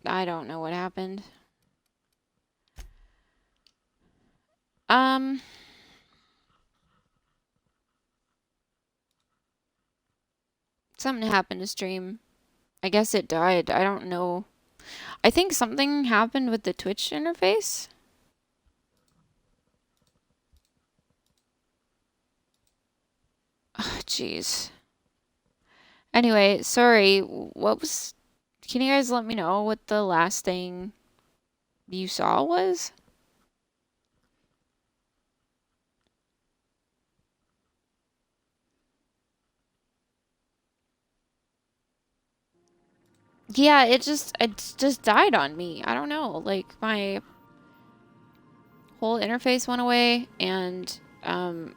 I don't know what happened. Something happened to stream. I guess it died. I don't know. I think something happened with the Twitch interface. Oh, jeez. Anyway, sorry. What was... Can you guys let me know what the last thing you saw was? Yeah, it just died on me. I don't know. Like, my whole interface went away, and I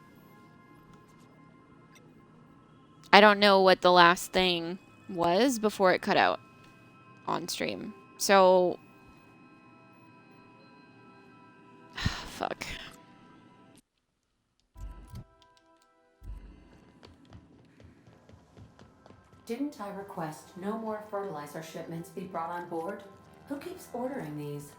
don't know what the last thing was before it cut out on stream. So, fuck. Didn't I request no more fertilizer shipments be brought on board? Who keeps ordering these?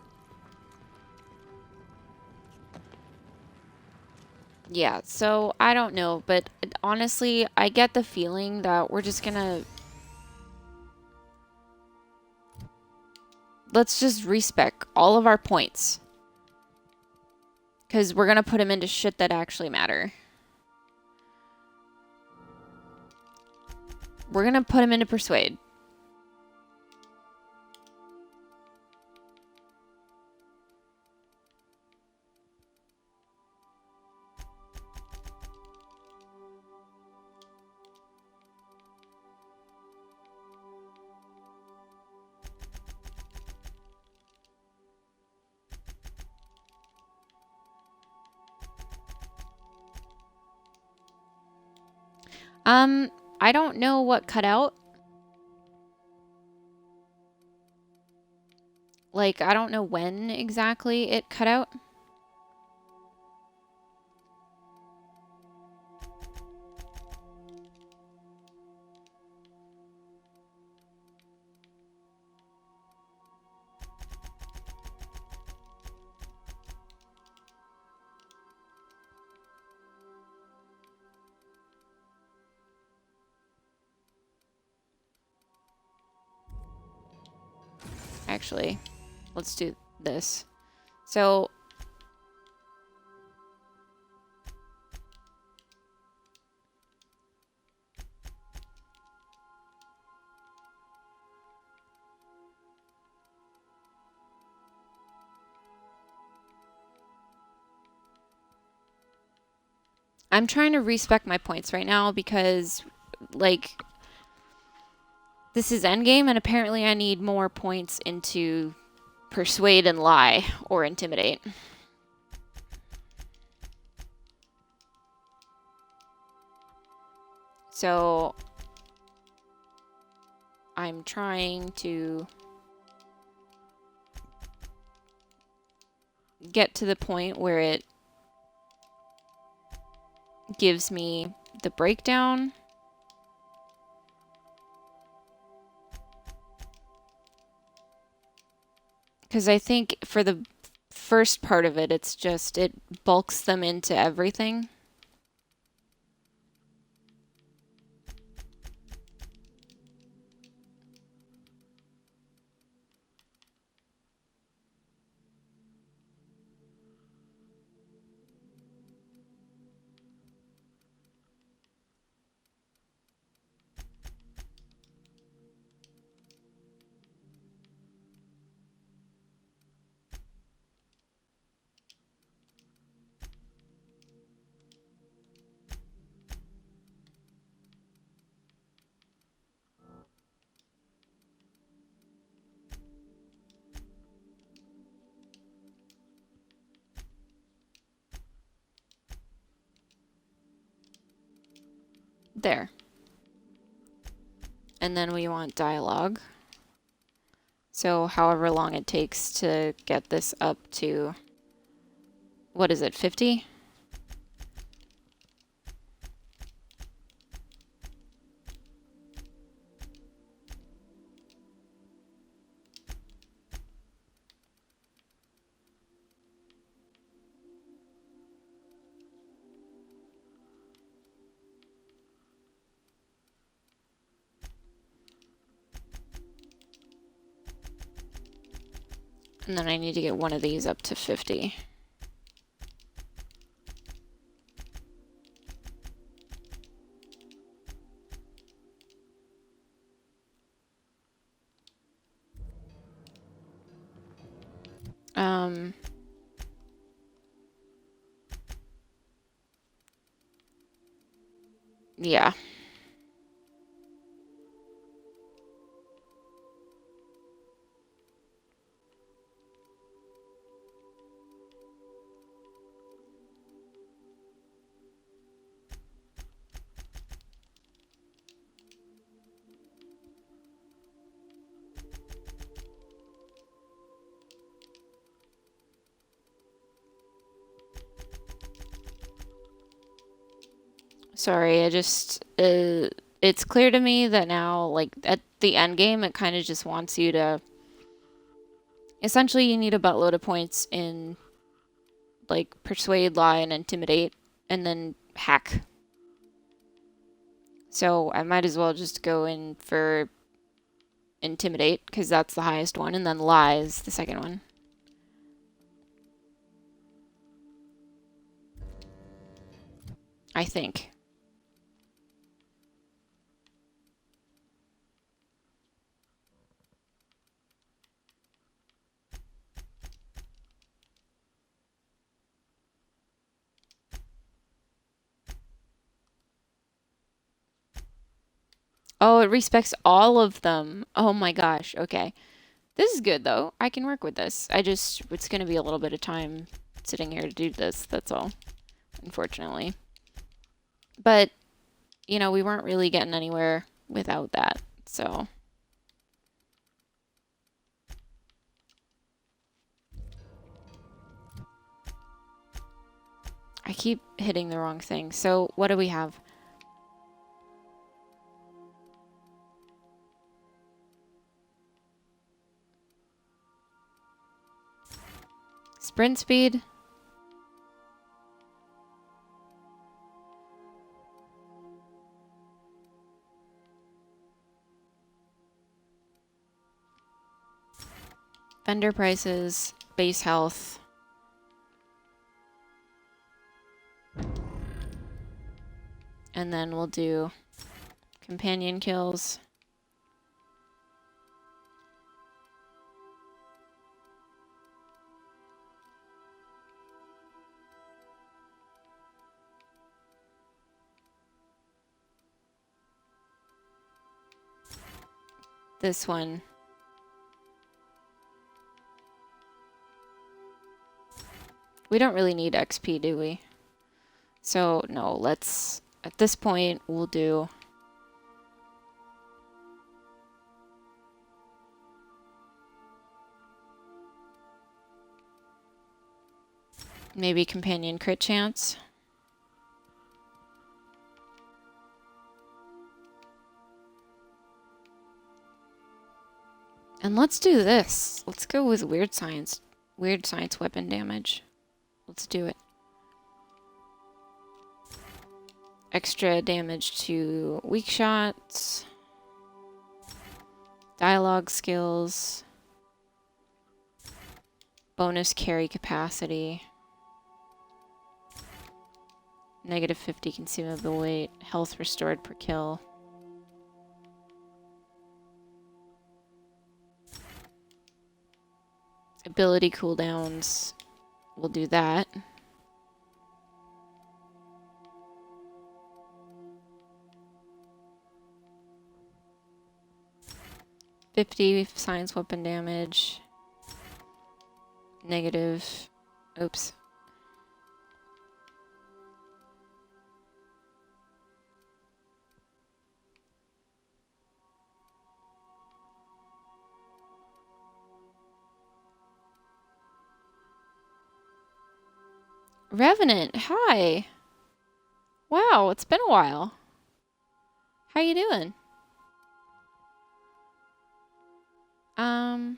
Yeah, so I don't know, but honestly, I get the feeling that we're just gonna... Let's just respec all of our points. Because we're gonna put them into shit that actually matter. We're gonna put them into Persuade. I don't know what cut out. Like, I don't know when exactly it cut out. Actually, let's do this. So, I'm trying to respec my points right now because, like, this is endgame, and apparently I need more points into Persuade and Lie or Intimidate. So, I'm trying to get to the point where it gives me the breakdown. Because I think for the first part of it, it's just, it bulks them into everything. There. And then we want dialogue. So however long it takes to get this up to, what is it, 50? And then I need to get one of these up to 50. Yeah. Sorry, I just, it's clear to me that now, like, at the end game, it kind of just wants you to, essentially, you need a buttload of points in, like, persuade, lie, and intimidate, and then hack. So I might as well just go in for intimidate, because that's the highest one, and then lie is the second one. I think. Oh, it respects all of them. Oh my gosh. Okay. This is good though. I can work with this. It's going to be a little bit of time sitting here to do this. That's all, unfortunately. But, you know, we weren't really getting anywhere without that. So, I keep hitting the wrong thing. So, what do we have? Sprint speed. Vendor prices. Base health. And then we'll do companion kills. This one. We don't really need XP, do we? So, no, let's... At this point, we'll do... maybe companion crit chance. And let's do this. Let's go with weird science weapon damage. Let's do it. Extra damage to weak shots. Dialogue skills. Bonus carry capacity. Negative 50 consumable weight. Health restored per kill. Ability cooldowns. We'll do that. $50 science weapon damage. Negative. Oops. Revenant, hi. Wow, it's been a while. How you doing? 10%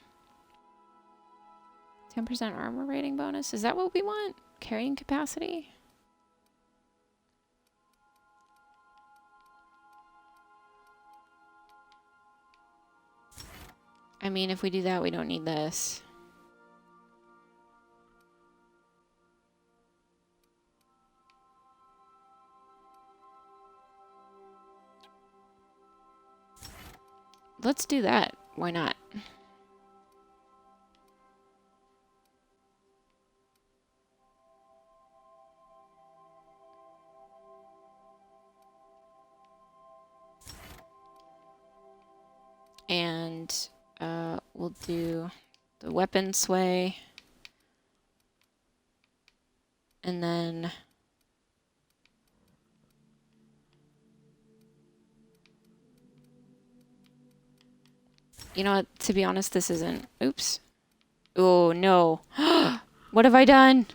armor rating bonus. Is that what we want? Carrying capacity? I mean, if we do that, we don't need this. let's do that. Why not? And we'll do the weapon sway. And then you know what? To be honest, this isn't. Oops. Oh, no. What have I done?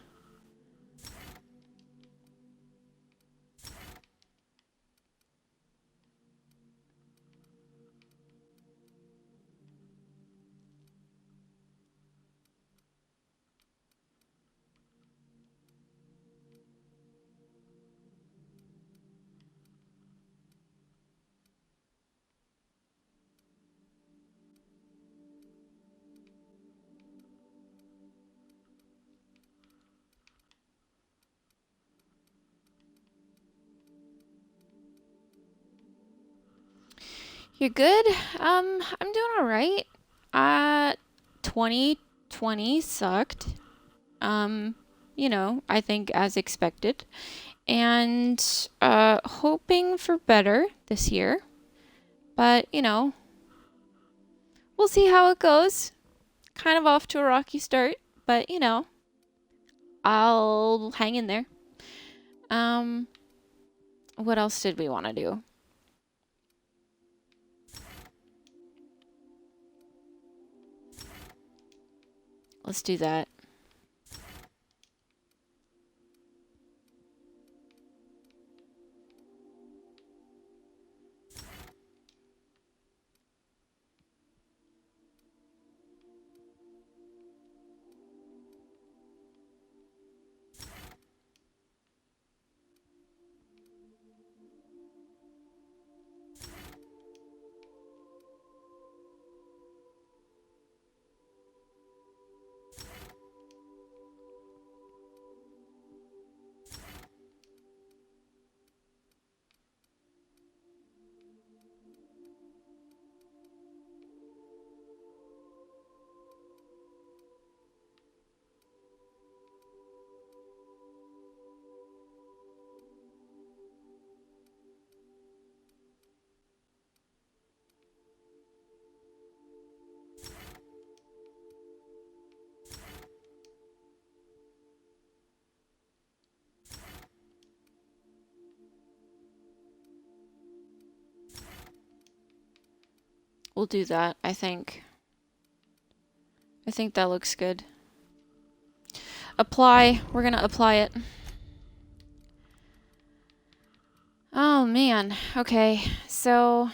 You're good? I'm doing all right. 2020 sucked. You know, I think as expected. And hoping for better this year. But, you know, we'll see how it goes. Kind of off to a rocky start, but you know, I'll hang in there. Um, what else did we want to do? Let's do that. We'll do that, I think. I think that looks good. Apply. We're gonna apply it. Oh man. Okay. So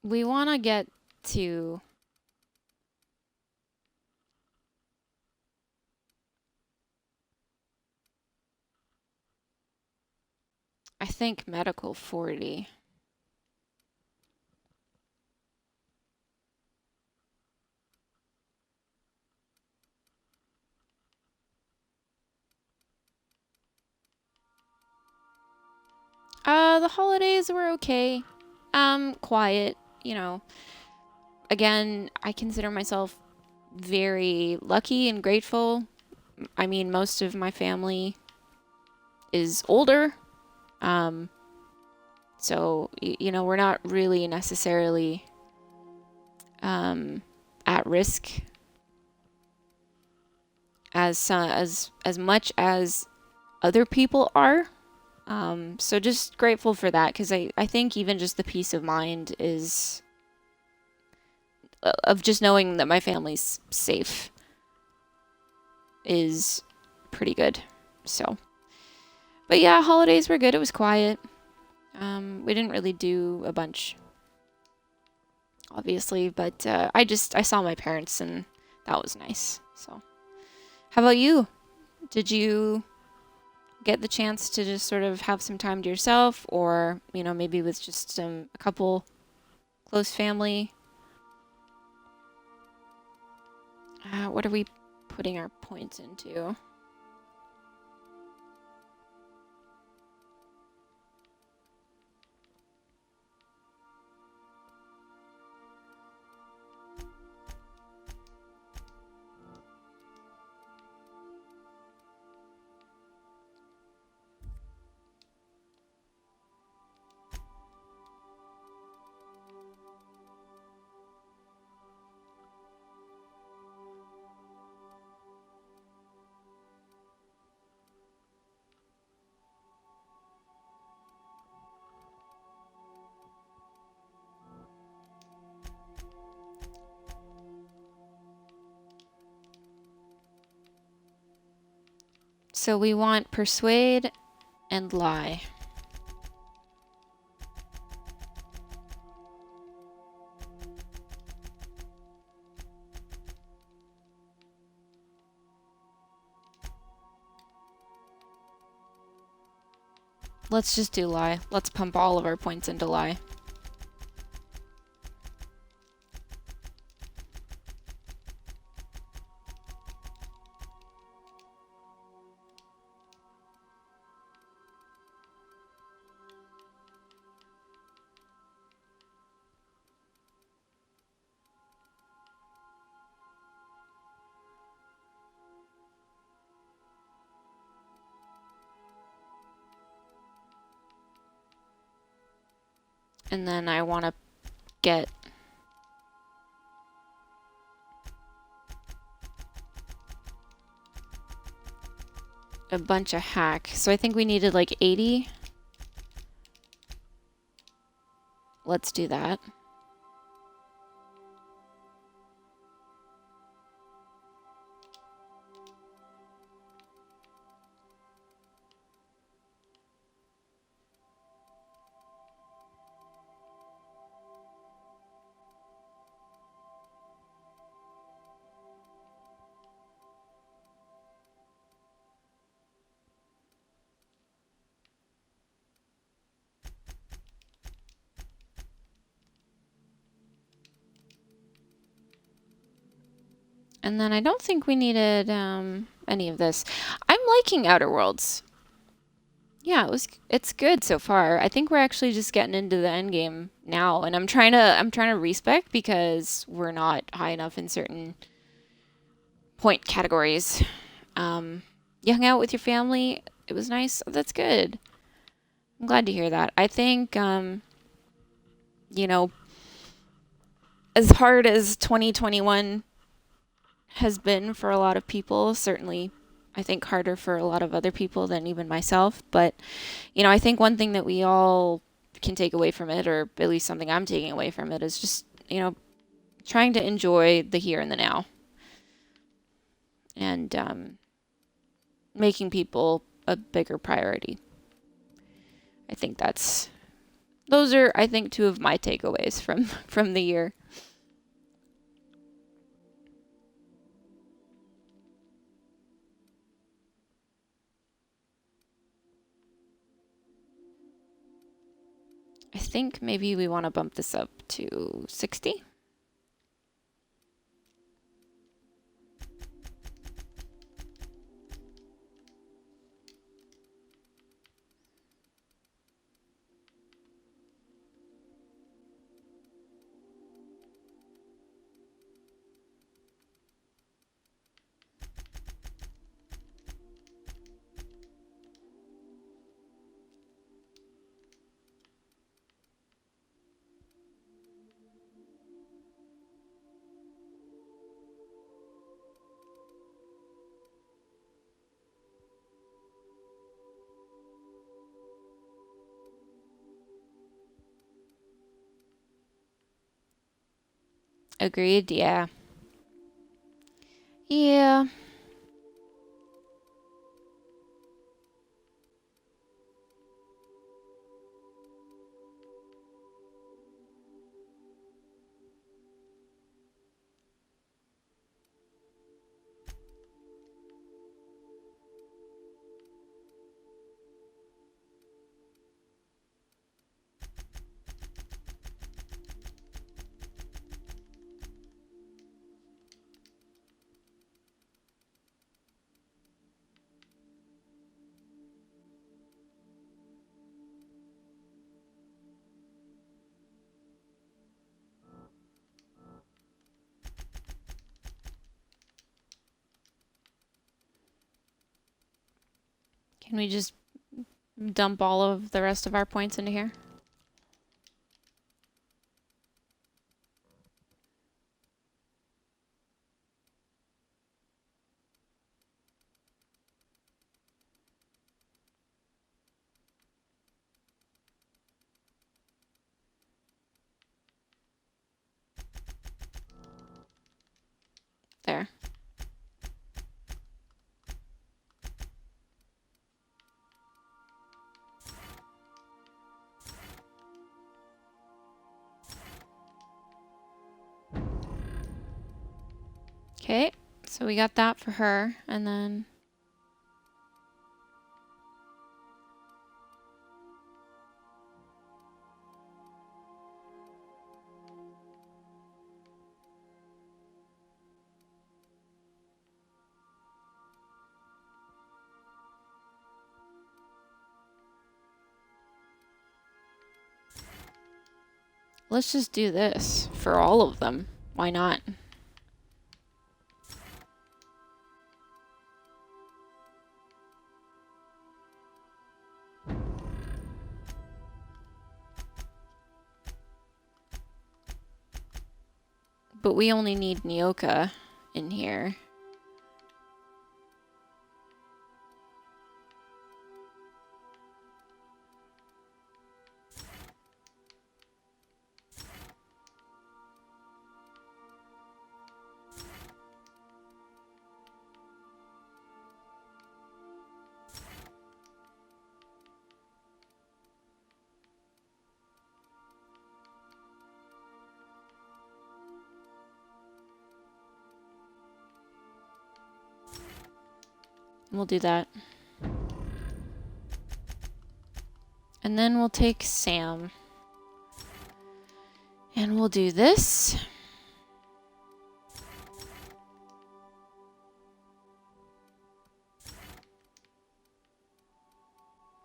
we want to get to I think medical 40. The holidays were okay. Quiet, you know. Again, I consider myself very lucky and grateful. I mean, most of my family is older. Um, so, you know, we're not really necessarily at risk as much as other people are. So just grateful for that because I think even just the peace of mind is of just knowing that my family's safe is pretty good. So, but yeah, holidays were good. It was quiet. We didn't really do a bunch, obviously, but I saw my parents and that was nice. So, how about you? Did you get the chance to just sort of have some time to yourself, or you know, maybe with just a couple close family? What are we putting our points into. So we want persuade and lie. Let's just do lie. Let's pump all of our points into lie. And then I want to get a bunch of hack. So I think we needed like 80. Let's do that. And then I don't think we needed any of this. I'm liking Outer Worlds. Yeah, it's good so far. I think we're actually just getting into the end game now, and I'm trying to respec because we're not high enough in certain point categories. You hung out with your family. It was nice. That's good. I'm glad to hear that. I think you know, as hard as 2021 has been for a lot of people, certainly I think harder for a lot of other people than even myself. But, you know, I think one thing that we all can take away from it, or at least something I'm taking away from it, is just, you know, trying to enjoy the here and the now. And making people a bigger priority. I think those are, I think, two of my takeaways from the year. I think maybe we want to bump this up to 60. Agreed, yeah. Yeah. Can we just dump all of the rest of our points into here? There. Okay, so we got that for her, and then... let's just do this for all of them. Why not? But we only need Nyoka in here. We'll do that. And then we'll take Sam. And we'll do this.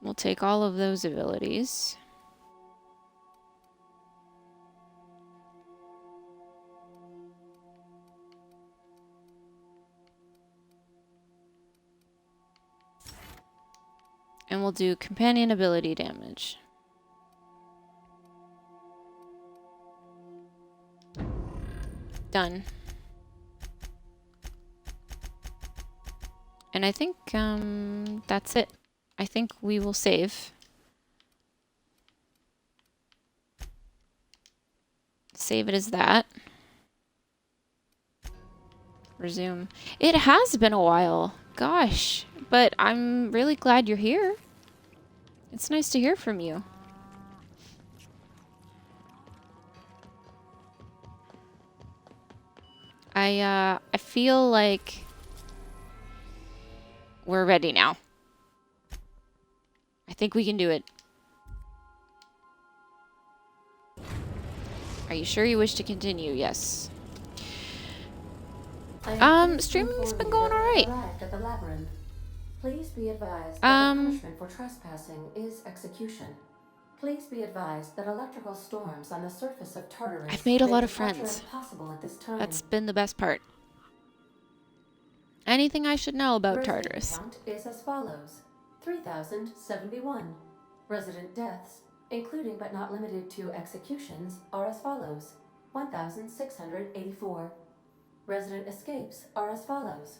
We'll take all of those abilities. And we'll do companion ability damage. Done. And I think that's it. I think we will save. Save it as that. Resume. It has been a while. Gosh. But I'm really glad you're here. It's nice to hear from you. I feel like we're ready now. I think we can do it. Are you sure you wish to continue? Yes. Streaming's been going alright. Please be advised that the punishment for trespassing is execution. Please be advised that electrical storms on the surface of Tartarus I've made a lot of make departure friends. impossible at this time. That's been the best part. Anything I should know about Resident Tartarus? count is as follows: 3,071. Resident deaths, including but not limited to executions, are as follows: 1,684. Resident escapes are as follows: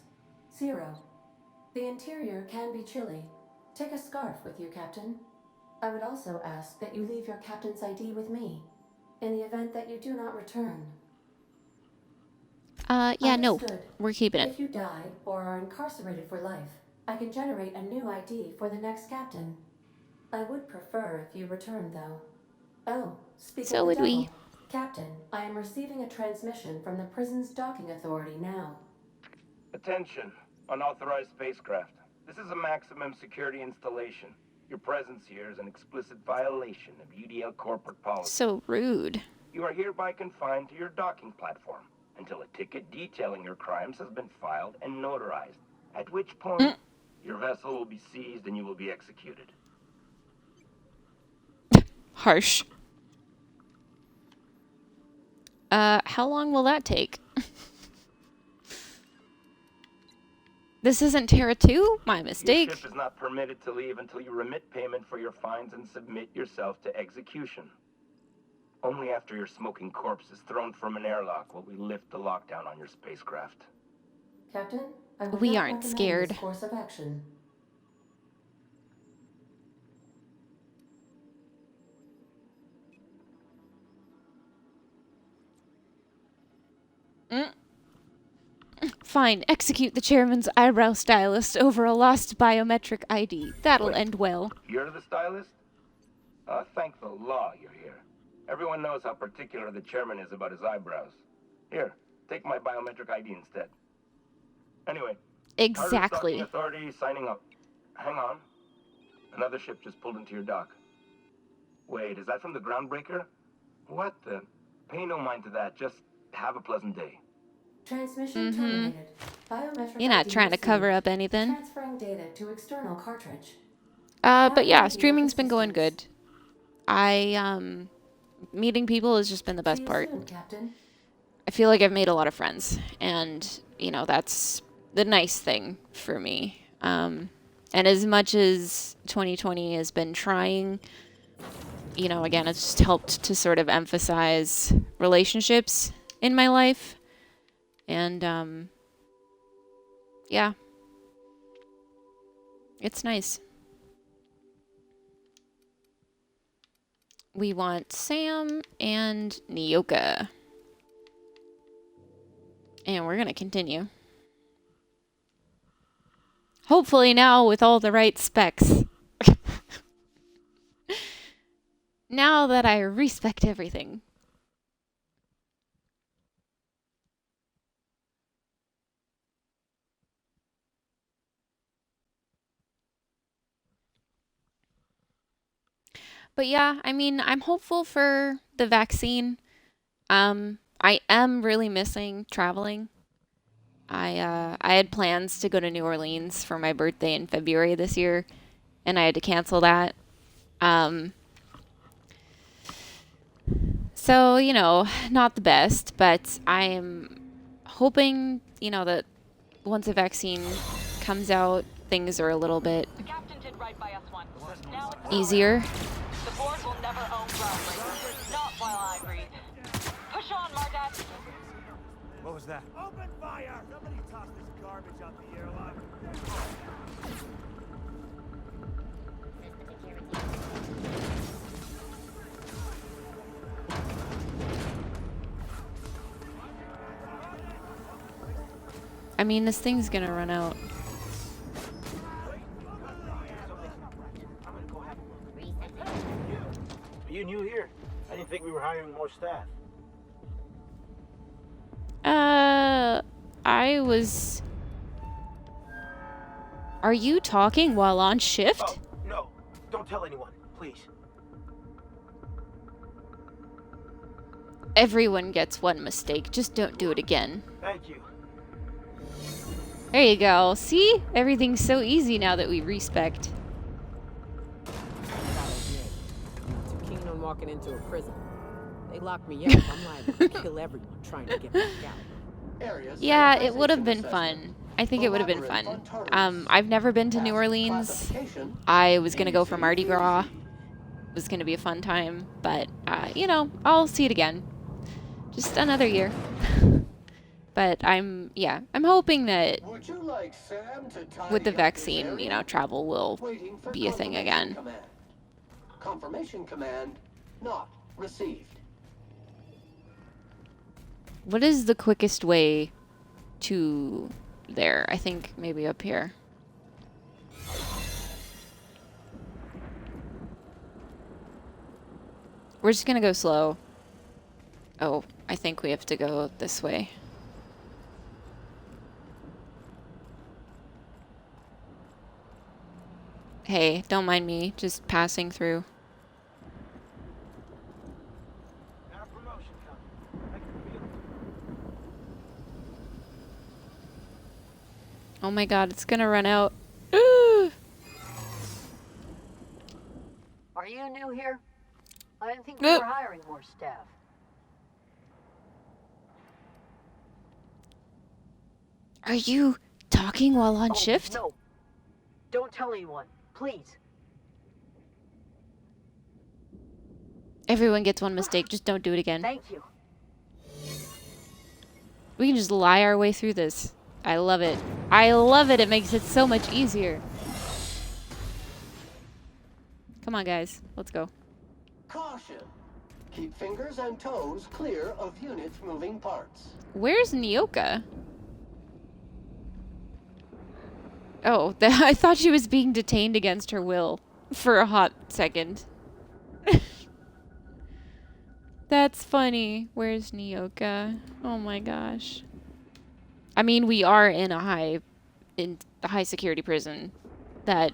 0. The interior can be chilly. Take a scarf with you, Captain. I would also ask that you leave your captain's ID with me, in the event that you do not return. Yeah, no, Understood. we're keeping it. If you die or are incarcerated for life, I can generate a new ID for the next captain. I would prefer if you return, though. Oh, speak So of the would devil. we. Captain, I am receiving a transmission from the prison's docking authority now. Attention, unauthorized spacecraft. This is a maximum security installation. Your presence here is an explicit violation of UDL corporate policy. So rude. You are hereby confined to your docking platform until a ticket detailing your crimes has been filed and notarized, at which point your vessel will be seized and you will be executed. Harsh. How long will that take? This isn't Terra 2? My Your mistake. ship is not permitted to leave until you remit payment for your fines and submit yourself to execution. Only after your smoking corpse is thrown from an airlock will we lift the lockdown on your spacecraft. Captain, I would We not aren't recommend scared. this course of action. Mm. Fine, execute the chairman's eyebrow stylist over a lost biometric ID. That'll Wait. end well. You're the stylist? Thank the law you're here. Everyone knows how particular the chairman is about his eyebrows. Here, take my biometric ID instead. Anyway, Carter's docking Exactly. authority signing up. Hang on. Another ship just pulled into your dock. Wait, is that from the groundbreaker? What the? Pay no mind to that. Just have a pleasant day. Transmission terminated. Biometric You're not ID trying to cover received. up anything. Transferring data to external cartridge. But yeah, Now streaming's been going assistance. good. Meeting people has just been the See best you part. soon, Captain. I feel like I've made a lot of friends, and that's the nice thing for me. And as much as 2020 has been trying, again, it's just helped to sort of emphasize relationships in my life. And yeah, it's nice. We want Sam and Nyoka. And we're going to continue. Hopefully now with all the right specs. Now that I respect everything. But yeah, I mean, I'm hopeful for the vaccine. I am really missing traveling. I had plans to go to New Orleans for my birthday in February this year, and I had to cancel that. Um, so, not the best, but I'm hoping, that once a vaccine comes out, things are a little bit The captain did right by us once. Now it's easier. the board will never own groundbreakers. Not while I breathe. Push on, Margat. What was that? Open fire! Somebody toss this garbage out the airlock. I mean, this thing's gonna run out. Are you new here? I didn't think we were hiring more staff. I was... Are you talking while on shift? Oh, no. Don't tell anyone, please. Everyone gets one mistake. Just don't do it again. Thank you. There you go. See? Everything's so easy now that we respect. Too keen on walking into a prison. They lock me up, I'm liable to kill everyone trying to get back out. Yeah, it would have been fun. I think it would have been fun. I've never been to New Orleans. I was gonna go for Mardi Gras. It was gonna be a fun time, but I'll see it again. Just another year. But I'm hoping that with the vaccine, travel will be a thing again. Confirmation command not received. What is the quickest way to there? I think maybe up here. We're just gonna go slow. Oh, I think we have to go this way. Hey, don't mind me, just passing through. Got a promotion coming. I can feel it. Oh my god, it's gonna run out. Ooh. Are you new here? I didn't think we were hiring more staff. Are you talking while on Oh, shift? No. Don't tell anyone, please. Everyone gets one mistake. Just don't do it again. Thank you. We can just lie our way through this. I love it. I love it. It makes it so much easier. Come on, guys. Let's go. Caution. Keep fingers and toes clear of units moving parts. Where's Nyoka? Oh, I thought she was being detained against her will for a hot second. That's funny. Where's Nyoka? Oh my gosh. I mean, we are in a high security prison that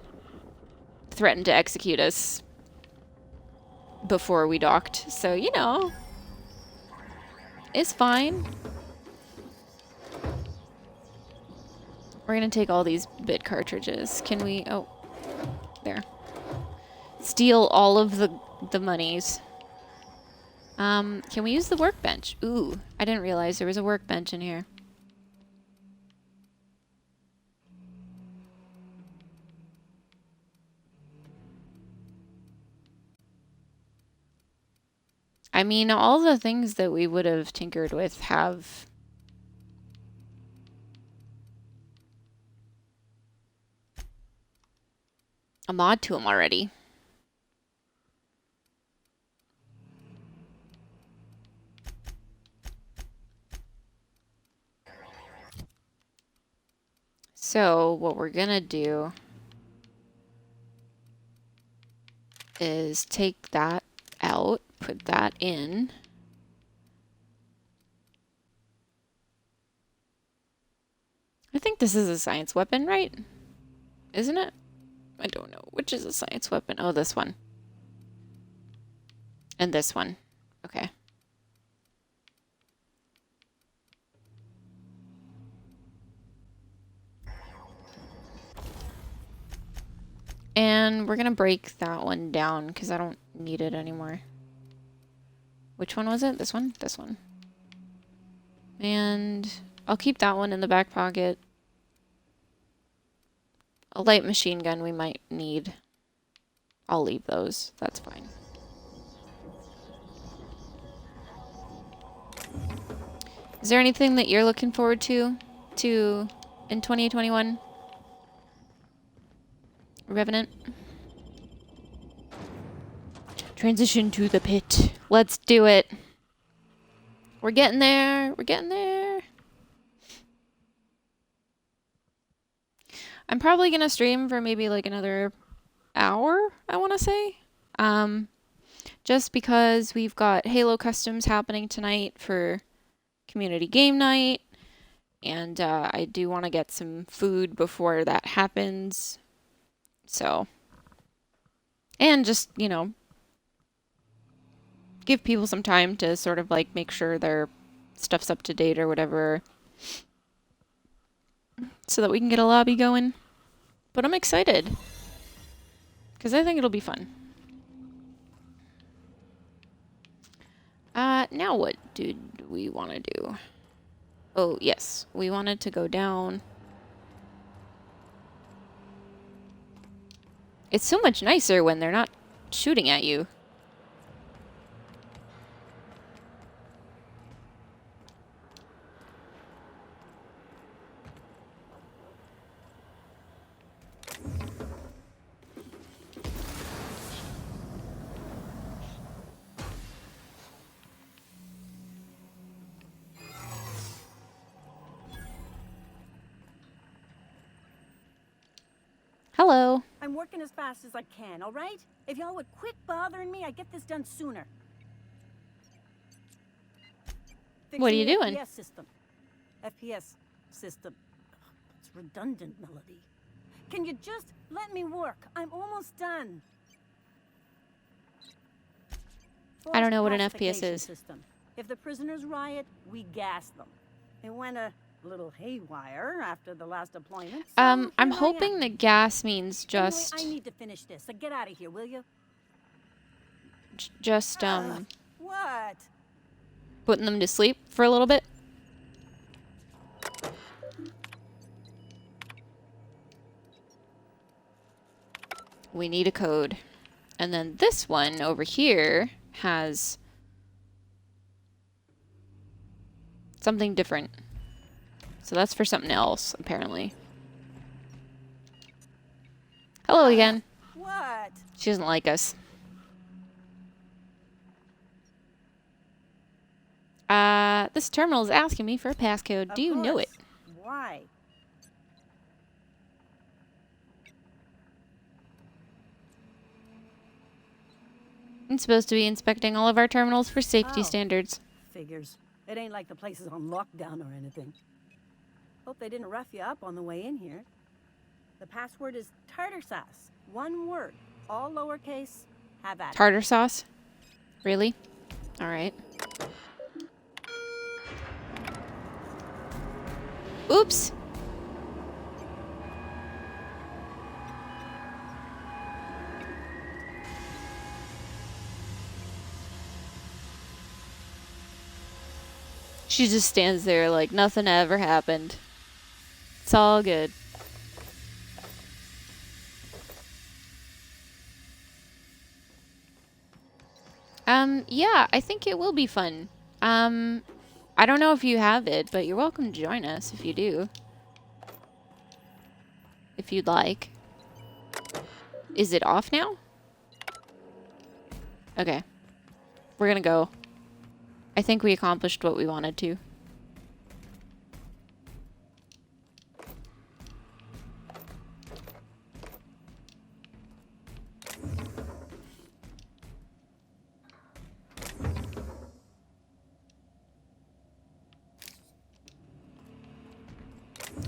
threatened to execute us before we docked. So, you know, it's fine. We're gonna take all these bit cartridges. Can we? Oh, there. Steal all of the monies. Can we use the workbench? Ooh, I didn't realize there was a workbench in here. I mean, all the things that we would have tinkered with have a mod to them already. So what we're gonna do is take that out, put that in. I think this is a science weapon, right? Isn't it? I don't know. Which is a science weapon? Oh, this one. And this one. Okay. And we're gonna break that one down because I don't need it anymore. Which one was it? This one? This one. And I'll keep that one in the back pocket. A light machine gun we might need. I'll leave those. That's fine. Is there anything that you're looking forward to in 2021? Revenant? Transition to the pit. Let's do it. We're getting there. We're getting there. I'm probably gonna stream for maybe like another hour, I want to say. Just because we've got Halo Customs happening tonight for community game night. And I do want to get some food before that happens. So, and just, you know, give people some time to sort of like make sure their stuff's up to date or whatever, so that we can get a lobby going. But I'm excited because I think it'll be fun. Now what did we want to do? Oh, yes, we wanted to go down. It's so much nicer when they're not shooting at you. Hello. I'm working as fast as I can, all right? If y'all would quit bothering me, I'd get this done sooner. What are you Fixing the doing? FPS system. FPS system. Ugh, it's redundant, Melody. Can you just let me work? I'm almost done. I don't know what an Forced FPS pacification is. System. If the prisoners riot, we gas them. It went a little haywire after the last deployment. So I'm here I hoping am. that gas means just Anyway, I need to finish this. So get out of here, will you? What? putting them to sleep for a little bit. we need a code. And then this one over here has something different. So that's for something else, apparently. Hello again. What? She doesn't like us. This terminal is asking me for a passcode. Do you know it? Why? I'm supposed to be inspecting all of our terminals for safety Oh. standards. Figures. It ain't like the place is on lockdown or anything. Hope they didn't rough you up on the way in here. The password is tartar sauce. One word. All lowercase. Have at it. Tartar sauce? Really? Alright. Oops! She just stands there like nothing ever happened. It's all good. Yeah, I think it will be fun. I don't know if you have it, but you're welcome to join us if you do. If you'd like. Is it off now? Okay. We're gonna go. I think we accomplished what we wanted to.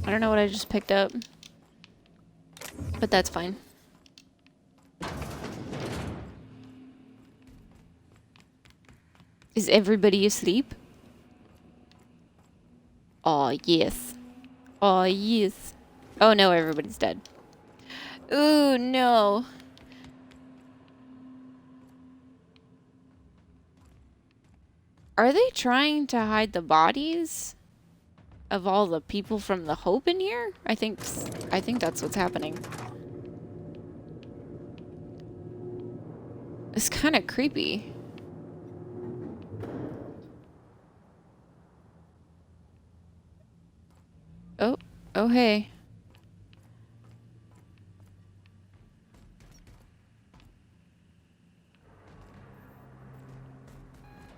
I don't know what I just picked up, but that's fine. Is everybody asleep? Aw, yes. Aw, yes. Oh no, everybody's dead. Ooh, no. Are they trying to hide the bodies of all the people from the Hope in here? I think that's what's happening. It's kind of creepy. Oh hey.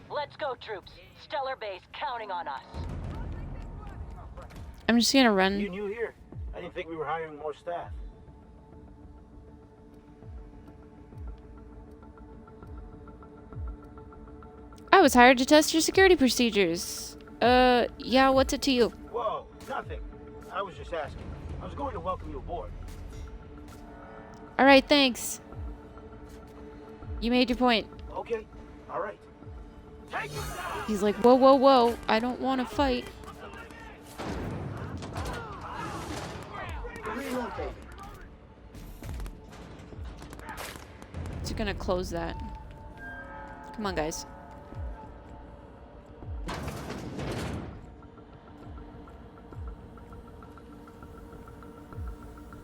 Let's go, troops. Stellar Base counting on us. I'm just gonna run. You new here? I didn't think we were hiring more staff. I was hired to test your security procedures. Yeah, what's it to you? Whoa, nothing. I was just asking. I was going to welcome you aboard. Alright, thanks. You made your point. Okay, all right. Take it down! He's like, whoa, whoa, whoa. I don't want to fight. Relocating. Just gonna close that. Come on, guys.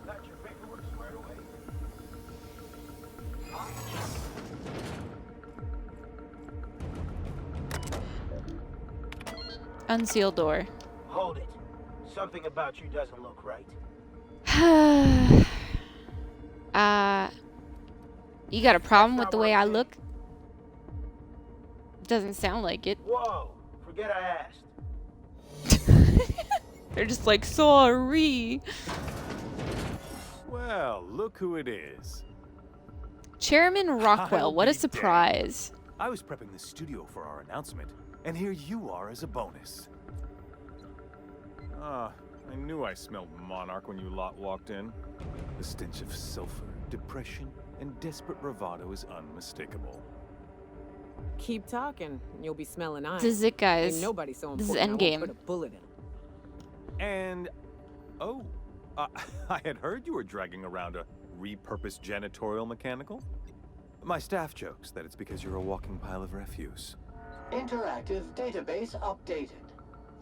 Got your paperwork squared away? Unseal door. Hold it. Something about you doesn't look right. You got a problem with the way I look? Doesn't sound like it. Whoa, forget I asked. They're just like, sorry. Well, look who it is. Chairman Rockwell, I'll what a be surprise. I was prepping the studio for our announcement, and here you are as a bonus. Ah, I knew I smelled Monarch when you lot walked in. The stench of sulfur, depression, and desperate bravado is unmistakable. Keep talking, and you'll be smelling iron. This is it, guys. Ain't nobody so This is important I won't Endgame. put a bullet in. And, oh, I had heard you were dragging around a repurposed janitorial mechanical. My staff jokes that it's because you're a walking pile of refuse. Interactive database updated.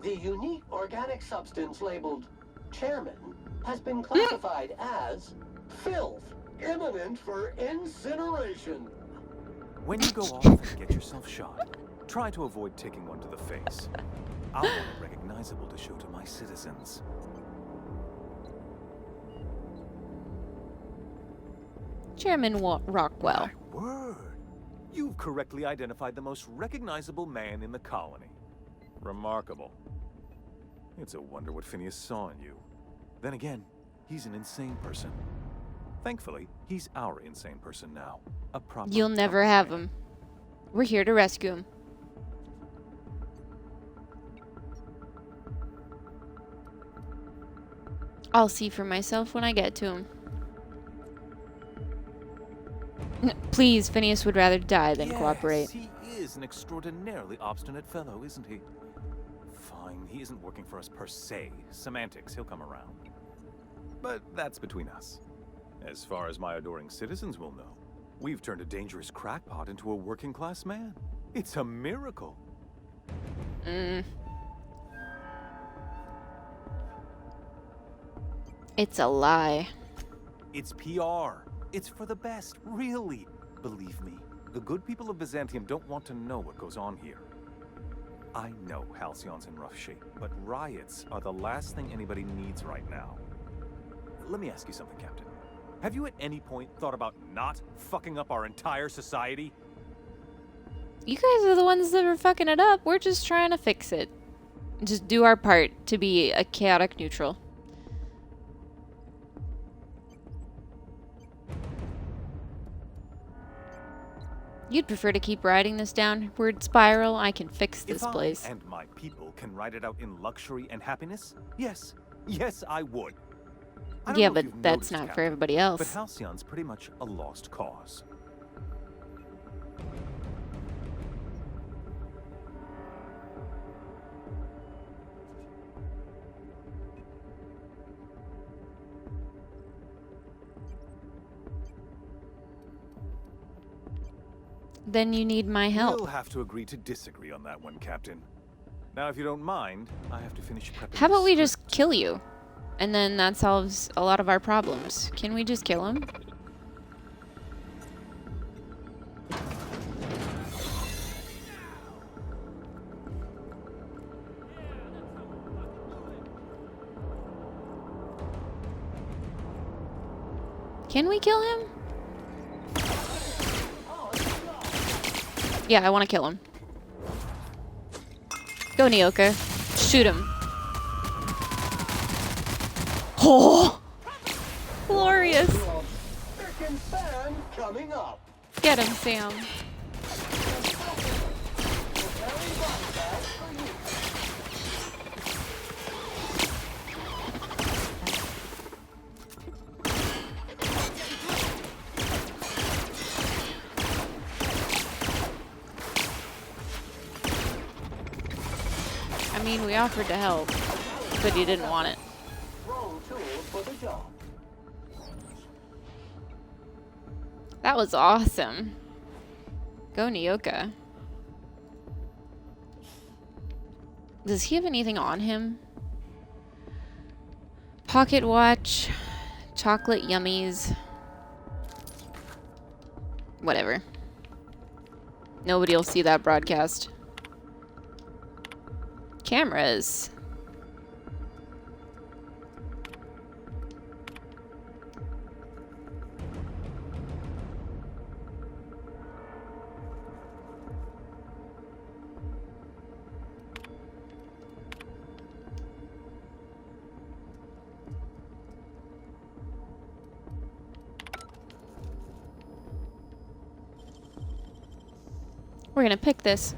The unique organic substance labeled Chairman has been classified as filth. imminent for incineration. When you go off and get yourself shot, try to avoid taking one to the face. I want it recognizable to show to my citizens. Chairman Rockwell. My word! You've correctly identified the most recognizable man in the colony. Remarkable. It's a wonder what Phineas saw in you. Then again, he's an insane person. Thankfully, he's our insane person now. A proper You'll never have him. We're here to rescue him. I'll see for myself when I get to him. Please, Phineas would rather die than cooperate. He is an extraordinarily obstinate fellow, isn't he? Fine, he isn't working for us per se. Semantics, he'll come around. But that's between us. As far as my adoring citizens will know, we've turned a dangerous crackpot into a working-class man. It's a miracle. It's a lie. It's PR. It's for the best, really. Believe me, the good people of Byzantium don't want to know what goes on here. I know Halcyon's in rough shape, but riots are the last thing anybody needs right now. Let me ask you something, Captain. Have you at any point thought about not fucking up our entire society? You guys are the ones that are fucking it up. We're just trying to fix it. Just do our part to be a chaotic neutral. You'd prefer to keep riding this downward spiral? I can fix this place. If I and my people can ride it out in luxury and happiness, yes. Yes, I would. I don't Yeah, know if but you've that's noticed, not for Captain, everybody else. But Halcyon's pretty much a lost cause. Then you need my help. We'll have to agree to disagree on that one, Captain. Now, if you don't mind, I have to finish prepping. How about we the just script. kill you? And then that solves a lot of our problems. Can we just kill him? Can we kill him? Yeah, I want to kill him. Go, Nyoka. Shoot him. Oh! Glorious. Frickin' fan coming up. Get him, Sam. I mean, we offered to help, but he didn't want it. Wrong tool for the job. That was awesome. Go, Nyoka. Does he have anything on him? Pocket watch, chocolate yummies. Whatever. Nobody will see that broadcast. Cameras. We're gonna pick this,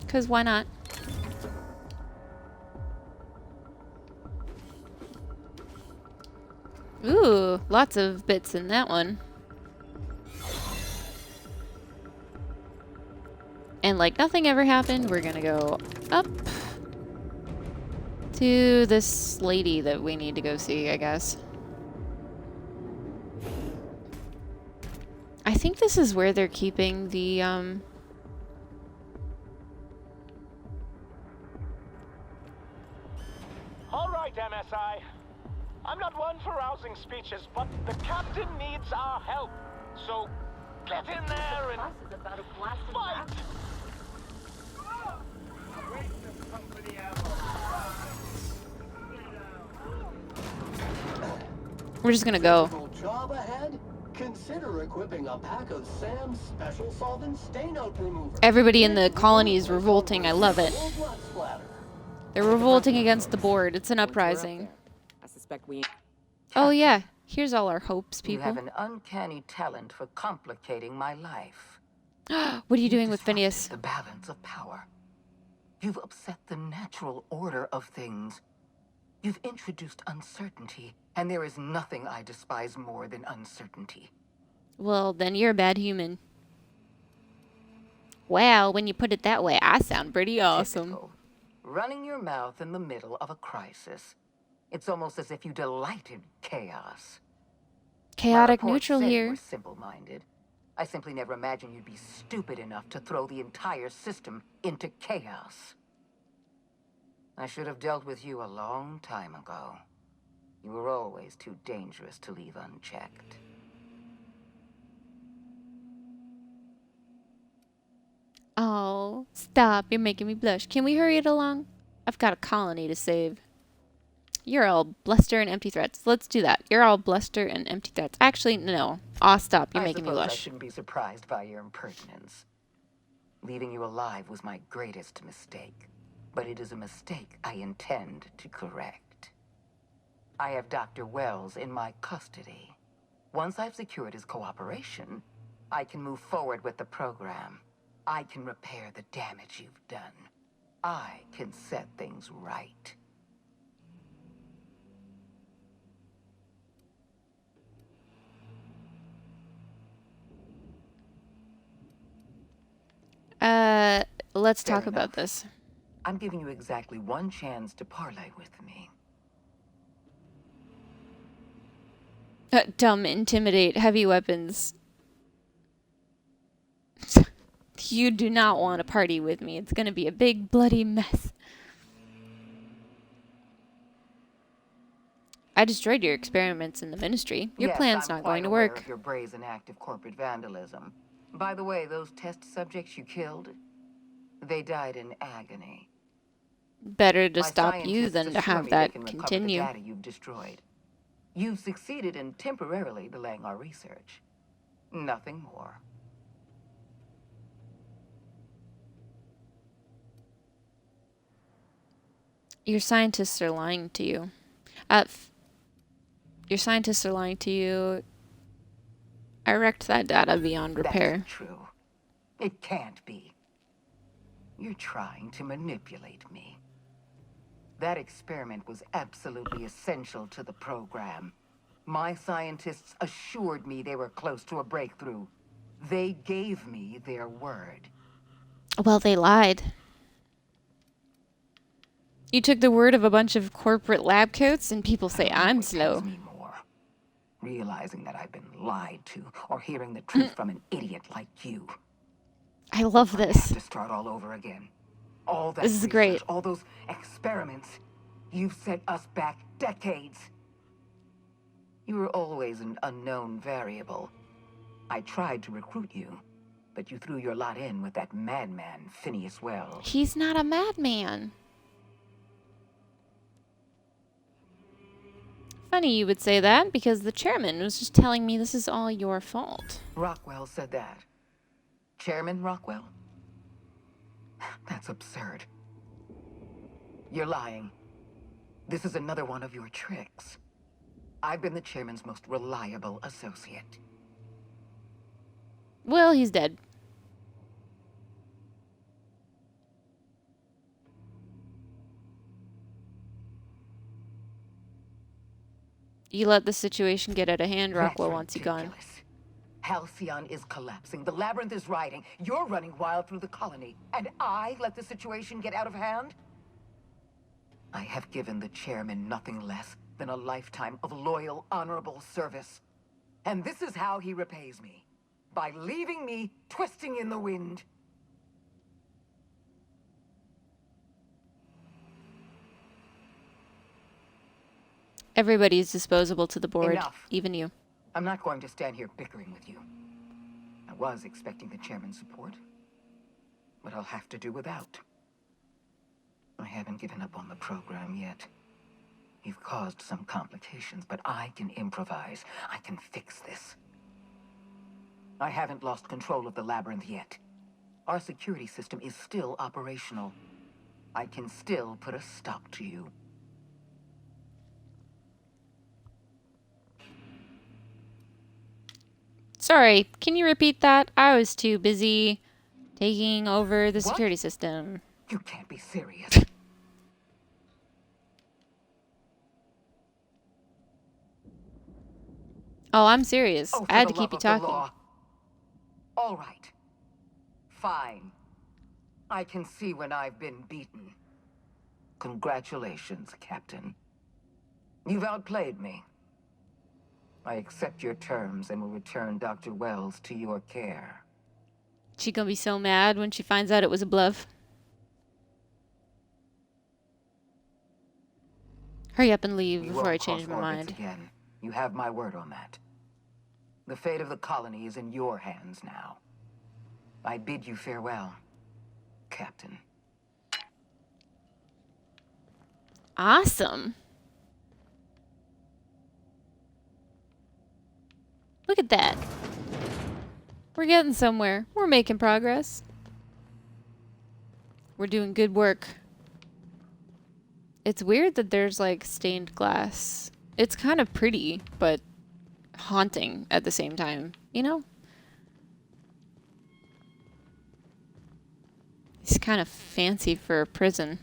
'cause why not? Ooh, lots of bits in that one. And like nothing ever happened, we're gonna go up to this lady that we need to go see, I guess. I think this is where they're keeping the, All right, MSI. I'm not one for rousing speeches, but the captain needs our help. So, get in there and This is about a blasted fight! map. We're just gonna go. Difficult job ahead? Consider equipping a pack of Sam's special solvent stain-out remover. Everybody in the colony is revolting. I love it. Blood splatter. They're revolting against the board. It's an Once we're up uprising. there, I suspect we ain't. Oh yeah, here's all our hopes, You have people. an uncanny talent for complicating my life. What are you doing with Disrupted Phineas? the balance of power. You've upset the natural order of things. You've introduced uncertainty, and there is nothing I despise more than uncertainty. Well, then you're a bad human. Well, when you put it that way, I sound pretty awesome. Typical. Running your mouth in the middle of a crisis. It's almost as if you delight in chaos. Chaotic My report neutral said you here. were simple-minded. I simply never imagined you'd be stupid enough to throw the entire system into chaos. I should have dealt with you a long time ago. You were always too dangerous to leave unchecked. Oh, stop. You're making me blush. Can we hurry it along? I've got a colony to save. You're all bluster and empty threats. Let's do that. You're all bluster and empty threats. Actually, no. Aw, stop. You're making me I suppose I blush. shouldn't be surprised by your impertinence. Leaving you alive was my greatest mistake. But it is a mistake I intend to correct. I have Dr. Wells in my custody. Once I've secured his cooperation, I can move forward with the program. I can repair the damage you've done. I can set things right. Let's Fair talk about enough. this. I'm giving you exactly one chance to parley with me. Dumb, intimidate, heavy weapons. You do not want to party with me. It's gonna be a big bloody mess. I destroyed your experiments in the ministry. Your Yes, plan's I'm not quite going to aware work. of your brazen act of corporate vandalism. By the way, those test subjects you killed, they died in agony. Better to My stop you scientists than to assure have me that they can recover continue. the data you've destroyed. You've succeeded in temporarily delaying our research. Nothing more. Your scientists are lying to you. Your scientists are lying to you. I wrecked that data beyond That repair. isn't true. It can't be. You're trying to manipulate me. That experiment was absolutely essential to the program. My scientists assured me they were close to a breakthrough. They gave me their word. Well, they lied. You took the word of a bunch of corporate lab coats, and people say I'm What slow. pains me more, realizing that I've been lied to, or hearing the truth from an idiot like you. I love I this. have to start all over again. All that This is research, great. all those experiments. You've set us back decades. You were always an unknown variable. I tried to recruit you, but you threw your lot in with that madman, Phineas Wells. He's not a madman. Funny you would say that, because the chairman was just telling me this is all your fault. Rockwell said that. Chairman Rockwell? That's absurd. You're lying. This is another one of your tricks. I've been the chairman's most reliable associate. Well, he's dead. You let the situation get out of hand, Rockwell That's wants you gone. ridiculous. Halcyon is collapsing. The labyrinth is rioting. You're running wild through the colony. And I let the situation get out of hand? I have given the chairman nothing less than a lifetime of loyal, honorable service. And this is how he repays me. By leaving me twisting in the wind. Everybody's disposable to the board, Enough. even you. I'm not going to stand here bickering with you. I was expecting the chairman's support, but I'll have to do without. I haven't given up on the program yet. You've caused some complications, but I can improvise. I can fix this. I haven't lost control of the labyrinth yet. Our security system is still operational. I can still put a stop to you. Sorry, can you repeat that? I was too busy taking over the security system. You can't be serious. Oh, I'm serious. Oh, I had to for the keep you love of the talking. law. All right. Fine. I can see when I've been beaten. Congratulations, Captain. You've outplayed me. I accept your terms and will return Dr. Wells to your care. She gonna be so mad when she finds out it was a bluff. Hurry up and leave You before I won't change cross my orbits mind. again. You have my word on that. The fate of the colony is in your hands now. I bid you farewell, Captain. Awesome. Look at that. We're getting somewhere. We're making progress. We're doing good work. It's weird that there's like stained glass. It's kind of pretty, but haunting at the same time, you know? It's kind of fancy for a prison.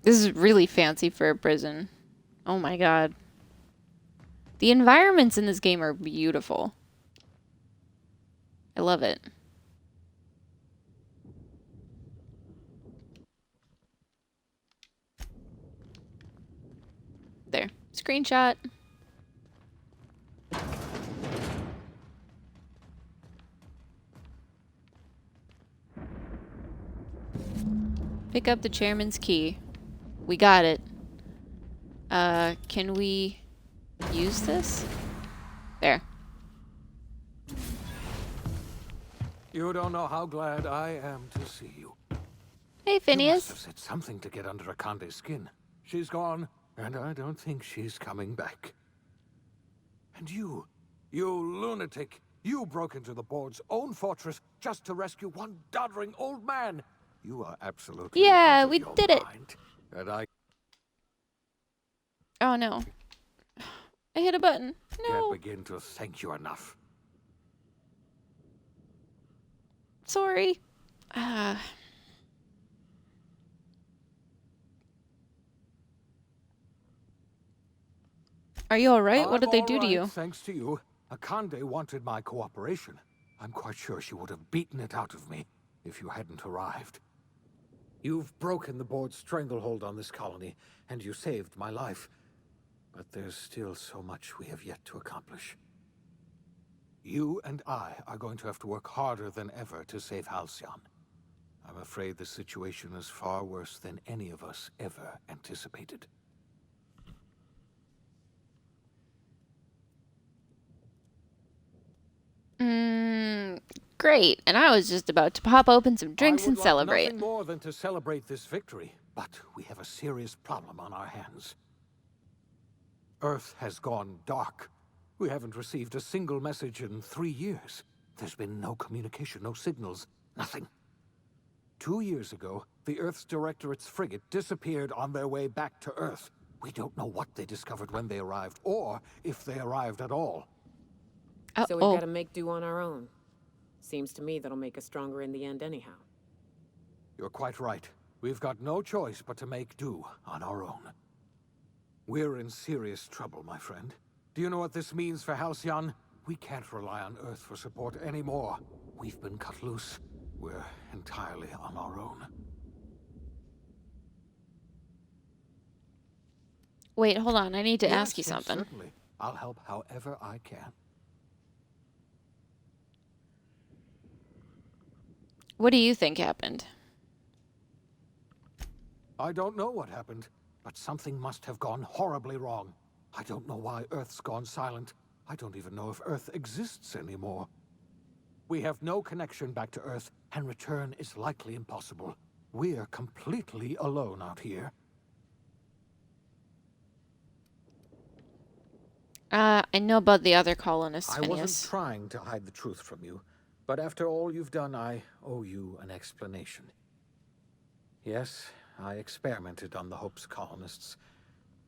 This is really fancy for a prison. Oh my god. The environments in this game are beautiful. I love it. There. Screenshot. Pick up the chairman's key. We got it. Can we use this? There. You don't know how glad I am to see you. Hey, You must Phineas. have said something to get under Akande's skin. She's gone, and I don't think she's coming back. And you lunatic, you broke into the board's own fortress just to rescue one doddering old man. You are absolutely Yeah, out of we your did it. mind. And I Oh no. I hit a button. No. can't begin to thank you enough. Sorry. Are you alright? What did they I'm do to all right, you? Thanks to you. Akande wanted my cooperation. I'm quite sure she would have beaten it out of me if you hadn't arrived. You've broken the board's stranglehold on this colony, and you saved my life. But there's still so much we have yet to accomplish. You and I are going to have to work harder than ever to save Halcyon. I'm afraid the situation is far worse than any of us ever anticipated. Great. And I was just about to pop open some drinks and celebrate. Nothing more than to celebrate this victory, but we have a serious problem on our hands. Earth has gone dark. We haven't received a single message in 3 years. There's been no communication, no signals, nothing. 2 years ago, the Earth's Directorate's frigate disappeared on their way back to Earth. We don't know what they discovered when they arrived, or if they arrived at all. So we've got to make do on our own. Seems to me that'll make us stronger in the end anyhow. You're quite right. We've got no choice but to make do on our own. We're in serious trouble, my friend. Do you know what this means for Halcyon? We can't rely on Earth for support anymore. We've been cut loose. We're entirely on our own. Wait, hold on. I need to ask you Yes, something. Certainly. I'll help however I can. What do you think happened? I don't know what happened. but something must have gone horribly wrong. I don't know why Earth's gone silent. I don't even know if Earth exists anymore. We have no connection back to Earth, and return is likely impossible. We're completely alone out here. I know about the other colonists, I Phineas. wasn't trying to hide the truth from you, but after all you've done, I owe you an explanation. Yes, I experimented on the Hope's colonists.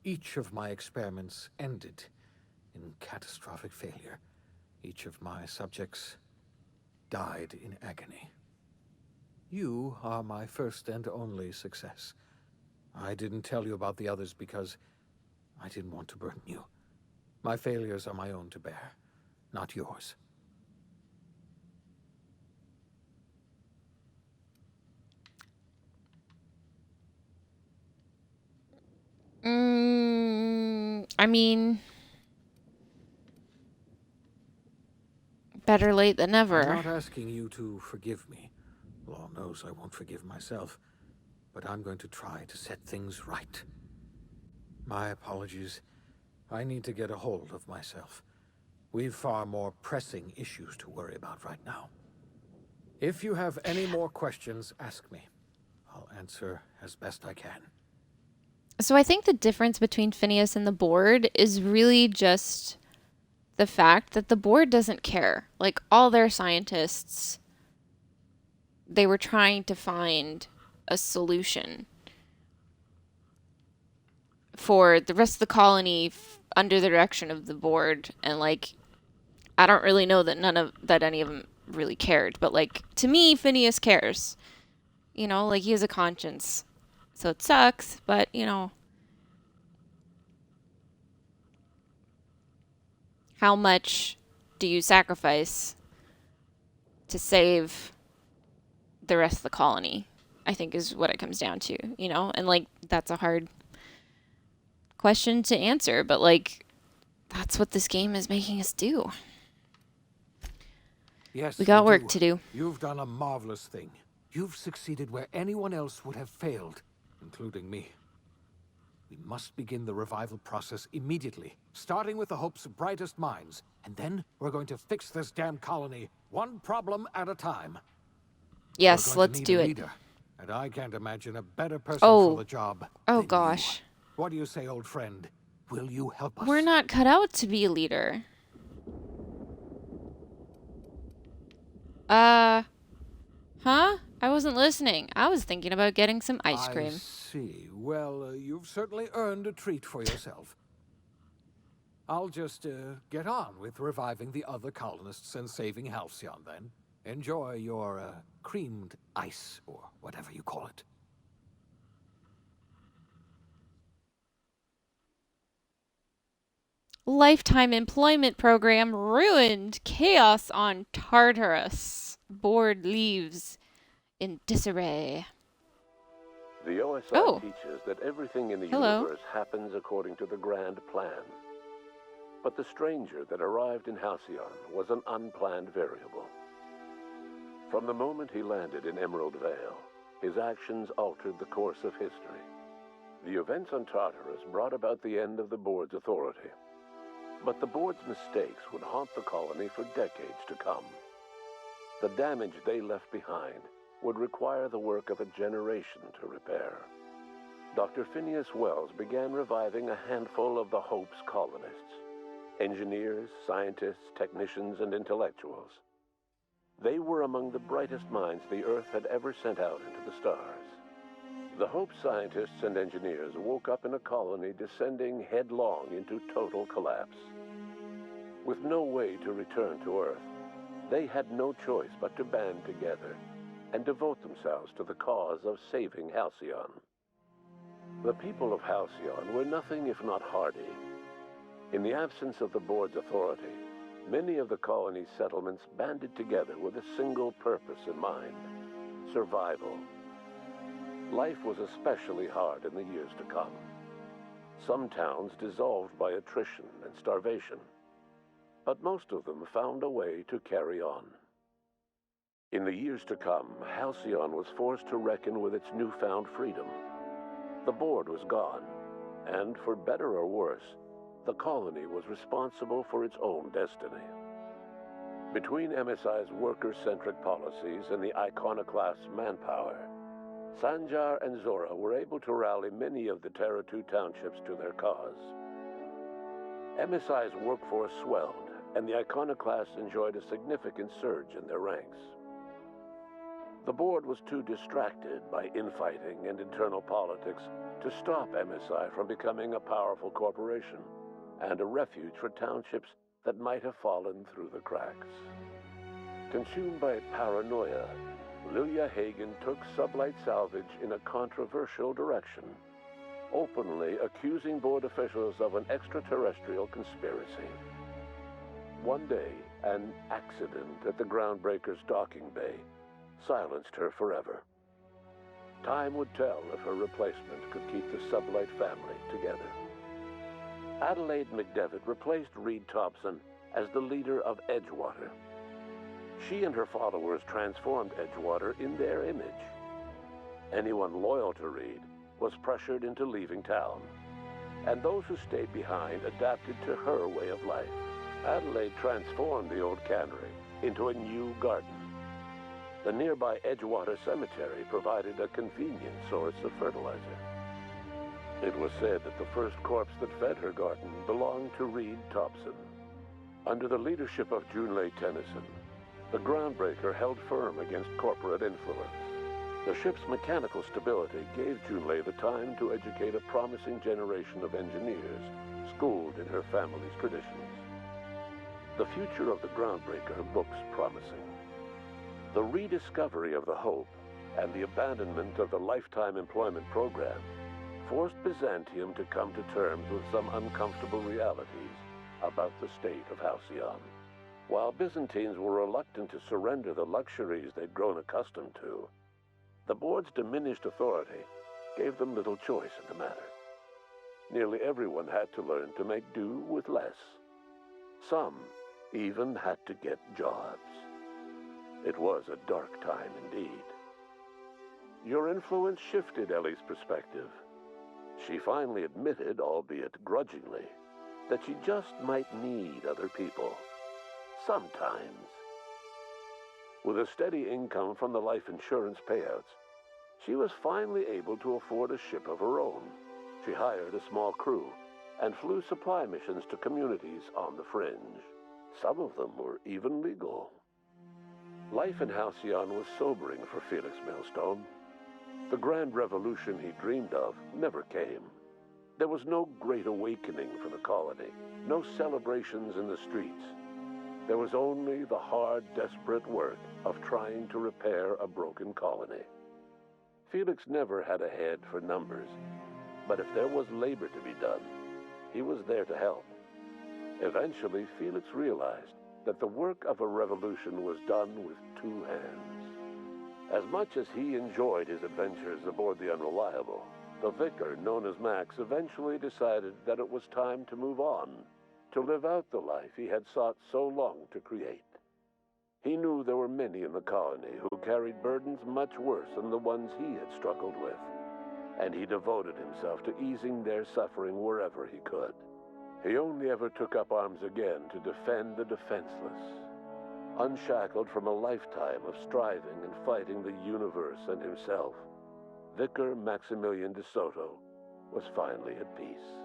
Each of my experiments ended in catastrophic failure. Each of my subjects died in agony. You are my first and only success. I didn't tell you about the others because I didn't want to burden you. My failures are my own to bear, not yours. I mean, better late than never. I'm not asking you to forgive me. Law knows I won't forgive myself, but I'm going to try to set things right. My apologies. I need to get a hold of myself. We've far more pressing issues to worry about right now. If you have any more questions, ask me. I'll answer as best I can. So I think the difference between Phineas and the board is really just the fact that the board doesn't care. Like, all their scientists, they were trying to find a solution for the rest of the colony under the direction of the board. And, like, I don't really know that any of them really cared. But, like, to me, Phineas cares. You know, like, he has a conscience. So it sucks, but, you know. How much do you sacrifice to save the rest of the colony? I think is what it comes down to, you know? And, like, that's a hard question to answer, but, like, that's what this game is making us do. Yes, we got you work to do. You've done a marvelous thing. You've succeeded where anyone else would have failed, including me. We must begin the revival process immediately, starting with the Hope's brightest minds, and then we're going to fix this damn colony, one problem at a time. Yes, let's do it. Leader, and I can't imagine a better person for the job. Oh gosh. You. What do you say, old friend? Will you help us? We're not cut out to be a leader. Huh? I wasn't listening. I was thinking about getting some ice cream. I see. Well, you've certainly earned a treat for yourself. I'll just get on with reviving the other colonists and saving Halcyon, then. Enjoy your creamed ice, or whatever you call it. Lifetime employment program ruined. Chaos on Tartarus. Board leaves in disarray. The OSI teaches that everything in the universe happens according to the grand plan. But the stranger that arrived in Halcyon was an unplanned variable. From the moment he landed in Emerald Vale, his actions altered the course of history. The events on Tartarus brought about the end of the board's authority. But the board's mistakes would haunt the colony for decades to come. The damage they left behind would require the work of a generation to repair. Dr. Phineas Wells began reviving a handful of the Hope's colonists. Engineers, scientists, technicians, and intellectuals. They were among the brightest minds the Earth had ever sent out into the stars. The Hope scientists and engineers woke up in a colony descending headlong into total collapse. With no way to return to Earth, they had no choice but to band together and devote themselves to the cause of saving Halcyon. The people of Halcyon were nothing if not hardy. In the absence of the board's authority, many of the colony's settlements banded together with a single purpose in mind: survival. Life was especially hard in the years to come. Some towns dissolved by attrition and starvation, but most of them found a way to carry on. In the years to come, Halcyon was forced to reckon with its newfound freedom. The board was gone, and for better or worse, the colony was responsible for its own destiny. Between MSI's worker-centric policies and the iconoclast's manpower, Sanjar and Zora were able to rally many of the Terra 2 townships to their cause. MSI's workforce swelled, and the iconoclasts enjoyed a significant surge in their ranks. The board was too distracted by infighting and internal politics to stop MSI from becoming a powerful corporation and a refuge for townships that might have fallen through the cracks. Consumed by paranoia, Lilia Hagen took Sublight Salvage in a controversial direction, openly accusing board officials of an extraterrestrial conspiracy. One day, an accident at the Groundbreaker's docking bay silenced her forever. Time would tell if her replacement could keep the Sublight family together. Adelaide McDevitt replaced Reed Thompson as the leader of Edgewater. She and her followers transformed Edgewater in their image. Anyone loyal to Reed was pressured into leaving town, and those who stayed behind adapted to her way of life. Adelaide transformed the old cannery into a new garden. The nearby Edgewater Cemetery provided a convenient source of fertilizer. It was said that the first corpse that fed her garden belonged to Reed Thompson. Under the leadership of Junlei Tennyson, the Groundbreaker held firm against corporate influence. The ship's mechanical stability gave Junlei the time to educate a promising generation of engineers, schooled in her family's traditions. The future of the Groundbreaker looks promising. The rediscovery of the Hope and the abandonment of the lifetime employment program forced Byzantium to come to terms with some uncomfortable realities about the state of Halcyon. While Byzantines were reluctant to surrender the luxuries they'd grown accustomed to, the board's diminished authority gave them little choice in the matter. Nearly everyone had to learn to make do with less. Some even had to get jobs. It was a dark time indeed. Your influence shifted Ellie's perspective. She finally admitted, albeit grudgingly, that she just might need other people. Sometimes. With a steady income from the life insurance payouts, she was finally able to afford a ship of her own. She hired a small crew and flew supply missions to communities on the fringe. Some of them were even legal. Life in Halcyon was sobering for Felix Millstone. The grand revolution he dreamed of never came. There was no great awakening for the colony, no celebrations in the streets. There was only the hard, desperate work of trying to repair a broken colony. Felix never had a head for numbers, but if there was labor to be done, he was there to help. Eventually, Felix realized that the work of a revolution was done with two hands. As much as he enjoyed his adventures aboard the Unreliable, the vicar, known as Max, eventually decided that it was time to move on, to live out the life he had sought so long to create. He knew there were many in the colony who carried burdens much worse than the ones he had struggled with, and he devoted himself to easing their suffering wherever he could. He only ever took up arms again to defend the defenseless. Unshackled from a lifetime of striving and fighting the universe and himself, Vicar Maximilian de Soto was finally at peace.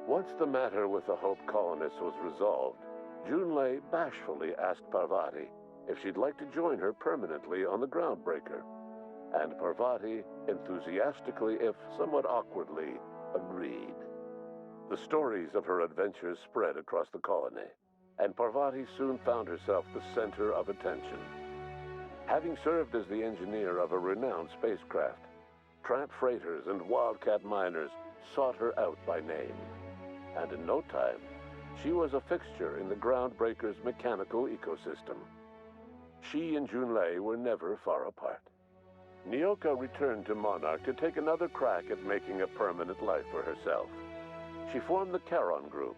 Once the matter with the Hope colonists was resolved, Junlei bashfully asked Parvati if she'd like to join her permanently on the Groundbreaker, and Parvati enthusiastically, if somewhat awkwardly, agreed. The stories of her adventures spread across the colony, and Parvati soon found herself the center of attention. Having served as the engineer of a renowned spacecraft, tramp freighters and wildcat miners sought her out by name, and in no time, she was a fixture in the Groundbreaker's mechanical ecosystem. She and Junlei were never far apart. Nyoka returned to Monarch to take another crack at making a permanent life for herself. She formed the Charon Group,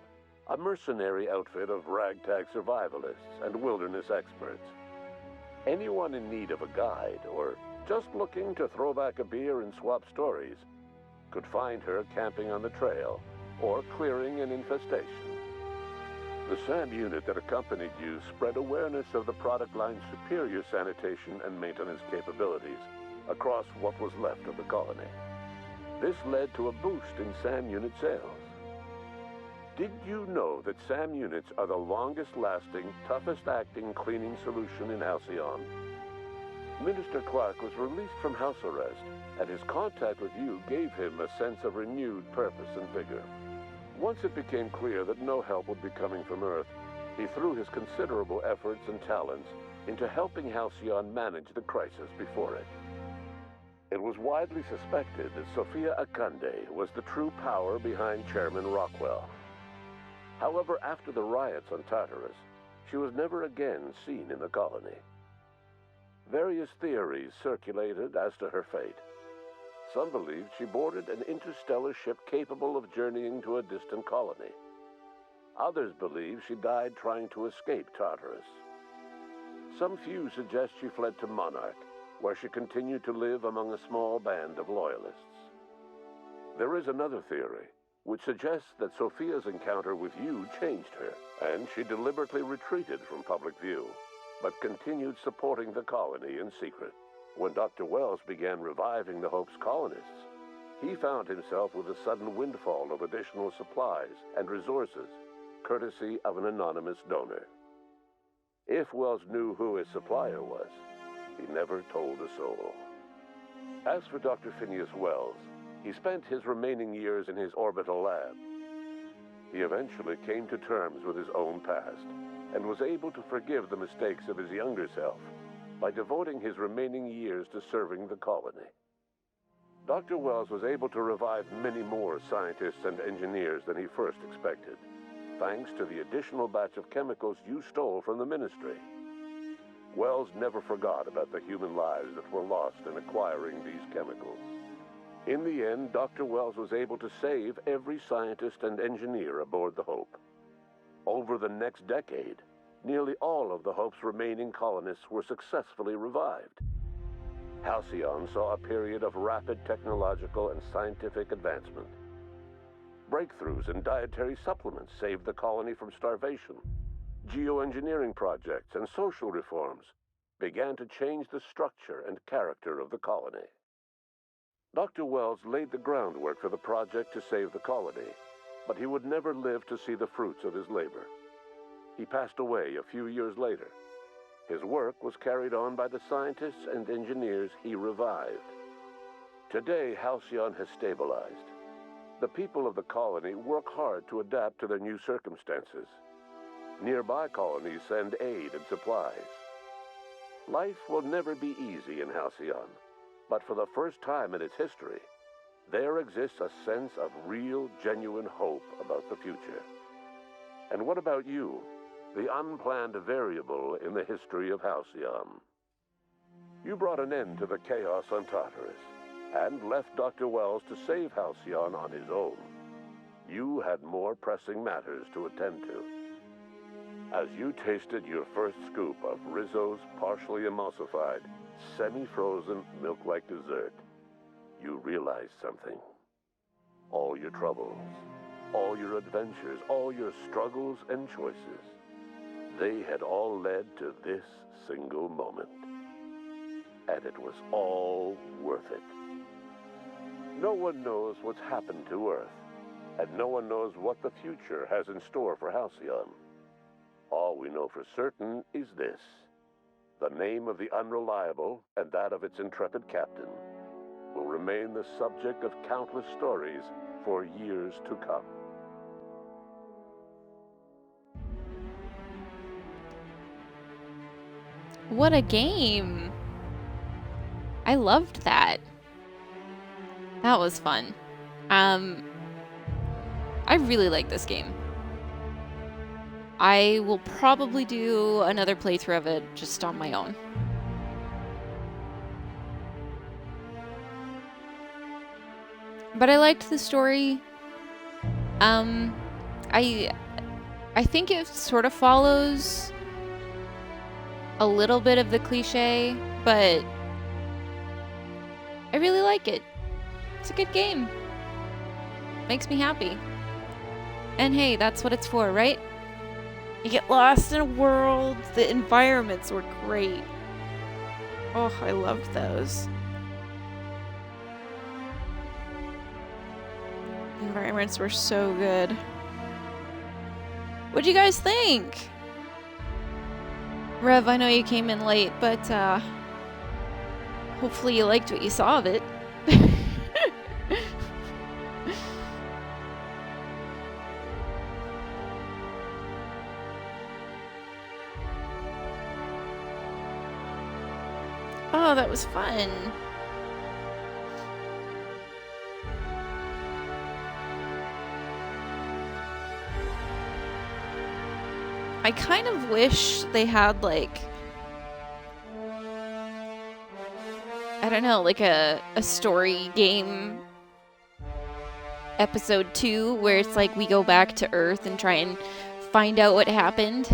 a mercenary outfit of ragtag survivalists and wilderness experts. Anyone in need of a guide, or just looking to throw back a beer and swap stories, could find her camping on the trail or clearing an infestation. The SAM unit that accompanied you spread awareness of the product line's superior sanitation and maintenance capabilities across what was left of the colony. This led to a boost in SAM unit sales. Did you know that SAM units are the longest-lasting, toughest-acting cleaning solution in Halcyon? Minister Clark was released from house arrest, and his contact with you gave him a sense of renewed purpose and vigor. Once it became clear that no help would be coming from Earth, he threw his considerable efforts and talents into helping Halcyon manage the crisis before it. It was widely suspected that Sophia Akande was the true power behind Chairman Rockwell. However, after the riots on Tartarus, she was never again seen in the colony. Various theories circulated as to her fate. Some believed she boarded an interstellar ship capable of journeying to a distant colony. Others believe she died trying to escape Tartarus. Some few suggest she fled to Monarch, where she continued to live among a small band of loyalists. There is another theory, which suggests that Sophia's encounter with you changed her, and she deliberately retreated from public view, but continued supporting the colony in secret. When Dr. Wells began reviving the Hope's colonists, he found himself with a sudden windfall of additional supplies and resources, courtesy of an anonymous donor. If Wells knew who his supplier was, he never told a soul. As for Dr. Phineas Wells, he spent his remaining years in his orbital lab. He eventually came to terms with his own past and was able to forgive the mistakes of his younger self by devoting his remaining years to serving the colony. Dr. Wells was able to revive many more scientists and engineers than he first expected, thanks to the additional batch of chemicals you stole from the Ministry. Wells never forgot about the human lives that were lost in acquiring these chemicals. In the end, Dr. Wells was able to save every scientist and engineer aboard the Hope. Over the next decade, nearly all of the Hope's remaining colonists were successfully revived. Halcyon saw a period of rapid technological and scientific advancement. Breakthroughs in dietary supplements saved the colony from starvation. Geoengineering projects and social reforms began to change the structure and character of the colony. Dr. Wells laid the groundwork for the project to save the colony, but he would never live to see the fruits of his labor. He passed away a few years later. His work was carried on by the scientists and engineers he revived. Today, Halcyon has stabilized. The people of the colony work hard to adapt to their new circumstances. Nearby colonies send aid and supplies. Life will never be easy in Halcyon, but for the first time in its history, there exists a sense of real, genuine hope about the future. And what about you? The unplanned variable in the history of Halcyon. You brought an end to the chaos on Tartarus, and left Dr. Wells to save Halcyon on his own. You had more pressing matters to attend to. As you tasted your first scoop of Rizzo's partially emulsified, semi-frozen milk-like dessert, you realized something. All your troubles, all your adventures, all your struggles and choices, they had all led to this single moment. And it was all worth it. No one knows what's happened to Earth, and no one knows what the future has in store for Halcyon. All we know for certain is this: the name of the Unreliable and that of its intrepid captain will remain the subject of countless stories for years to come. What a game! I loved that. That was fun. I really like this game. I will probably do another playthrough of it just on my own. But I liked the story. I think it sort of follows a little bit of the cliche, but I really like it. It's a good game. Makes me happy. And hey, that's what it's for, right? You get lost in a world. The environments were great. Oh, I loved those. Environments were so good. What'd you guys think? Rev, I know you came in late, but hopefully you liked what you saw of it. Oh, that was fun. I kind of wish they had, like, I don't know, like a story game episode 2 where it's like we go back to Earth and try and find out what happened.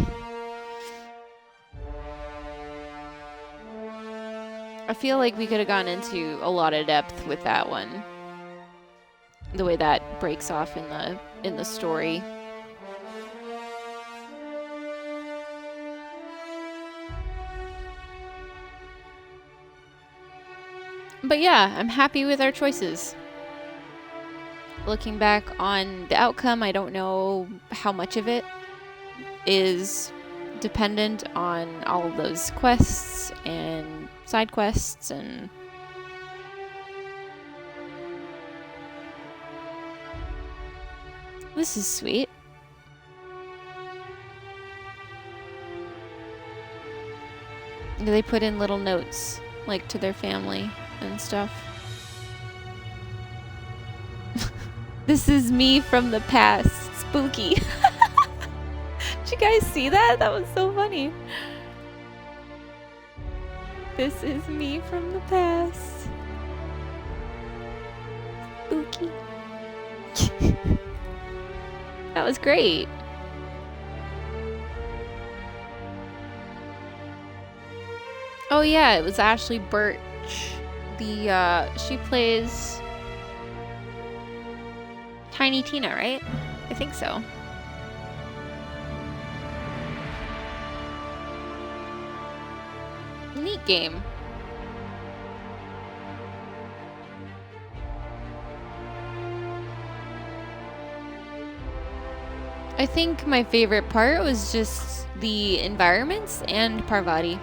I feel like we could have gone into a lot of depth with that one. The way that breaks off in the story. But yeah, I'm happy with our choices. Looking back on the outcome, I don't know how much of it is dependent on all of those quests and side quests and this is sweet. They put in little notes like to their family and stuff. This is me from the past. Spooky. Did you guys see that? That was so funny. This is me from the past. Spooky. That was great. Oh yeah, it was Ashley Birch. She plays Tiny Tina, right? I think so. Neat game. I think my favorite part was just the environments and Parvati.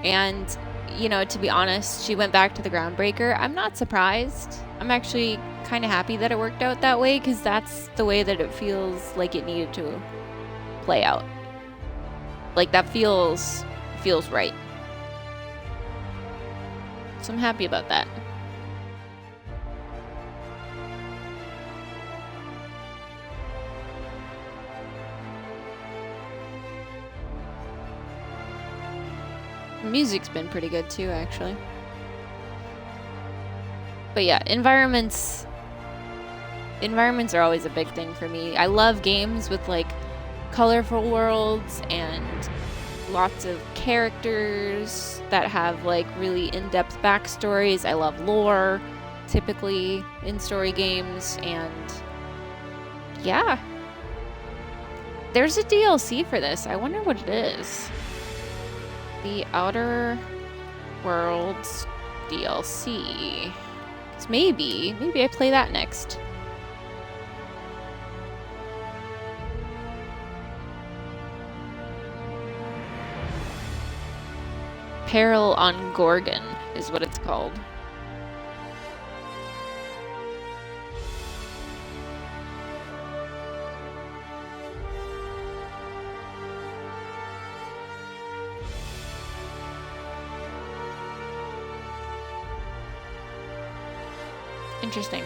And, you know, to be honest, she went back to the Groundbreaker. I'm not surprised. I'm actually kind of happy that it worked out that way because that's the way that it feels like it needed to play out. Like, that feels right. So I'm happy about that. The music's been pretty good too, actually. But yeah, environments are always a big thing for me. I love games with like colorful worlds and lots of characters that have like really in-depth backstories. I love lore, typically in story games, and yeah. There's a DLC for this. I wonder what it is. The Outer Worlds DLC. So maybe I play that next. Peril on Gorgon is what it's called. Interesting.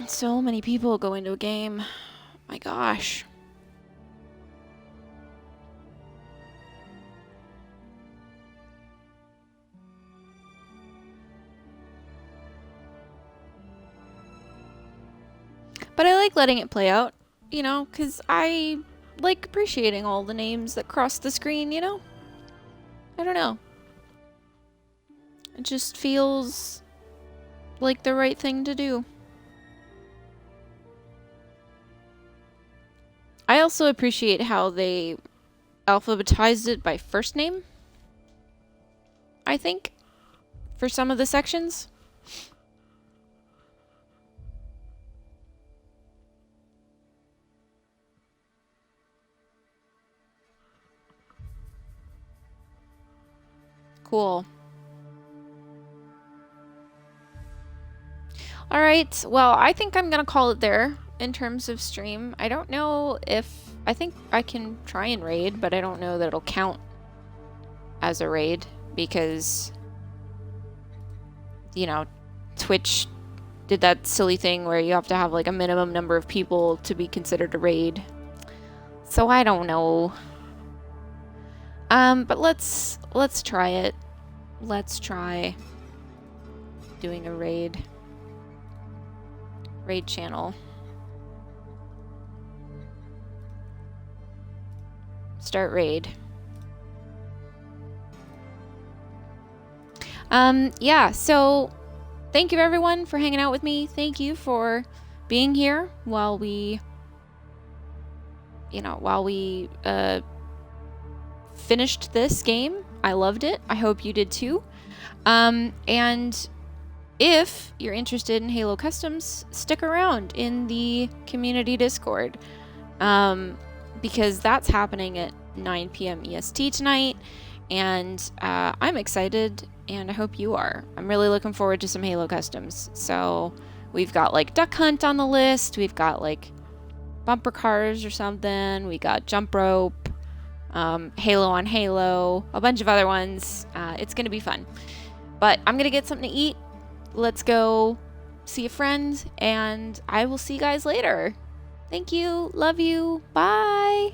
So many people go into a game. My gosh. But I like letting it play out, you know, because I like appreciating all the names that cross the screen, you know? I don't know. It just feels like the right thing to do. I also appreciate how they alphabetized it by first name, I think, for some of the sections. Cool. Alright, well, I think I'm gonna call it there in terms of stream. I don't know if... I think I can try and raid, but I don't know that it'll count as a raid because, you know, Twitch did that silly thing where you have to have like a minimum number of people to be considered a raid. So I don't know. But let's try it. Let's try doing a raid channel. Start raid. Yeah, so thank you everyone for hanging out with me. Thank you for being here while we, you know, finished this game. I loved it. I hope you did too. And if you're interested in Halo Customs, stick around in the community Discord. Because that's happening at 9 p.m. EST tonight, and I'm excited, and I hope you are. I'm really looking forward to some Halo Customs. So we've got like Duck Hunt on the list, we've got like bumper cars or something, we got jump rope, Halo on Halo, a bunch of other ones. It's gonna be fun. But I'm gonna get something to eat. Let's go see a friend, and I will see you guys later. Thank you. Love you. Bye.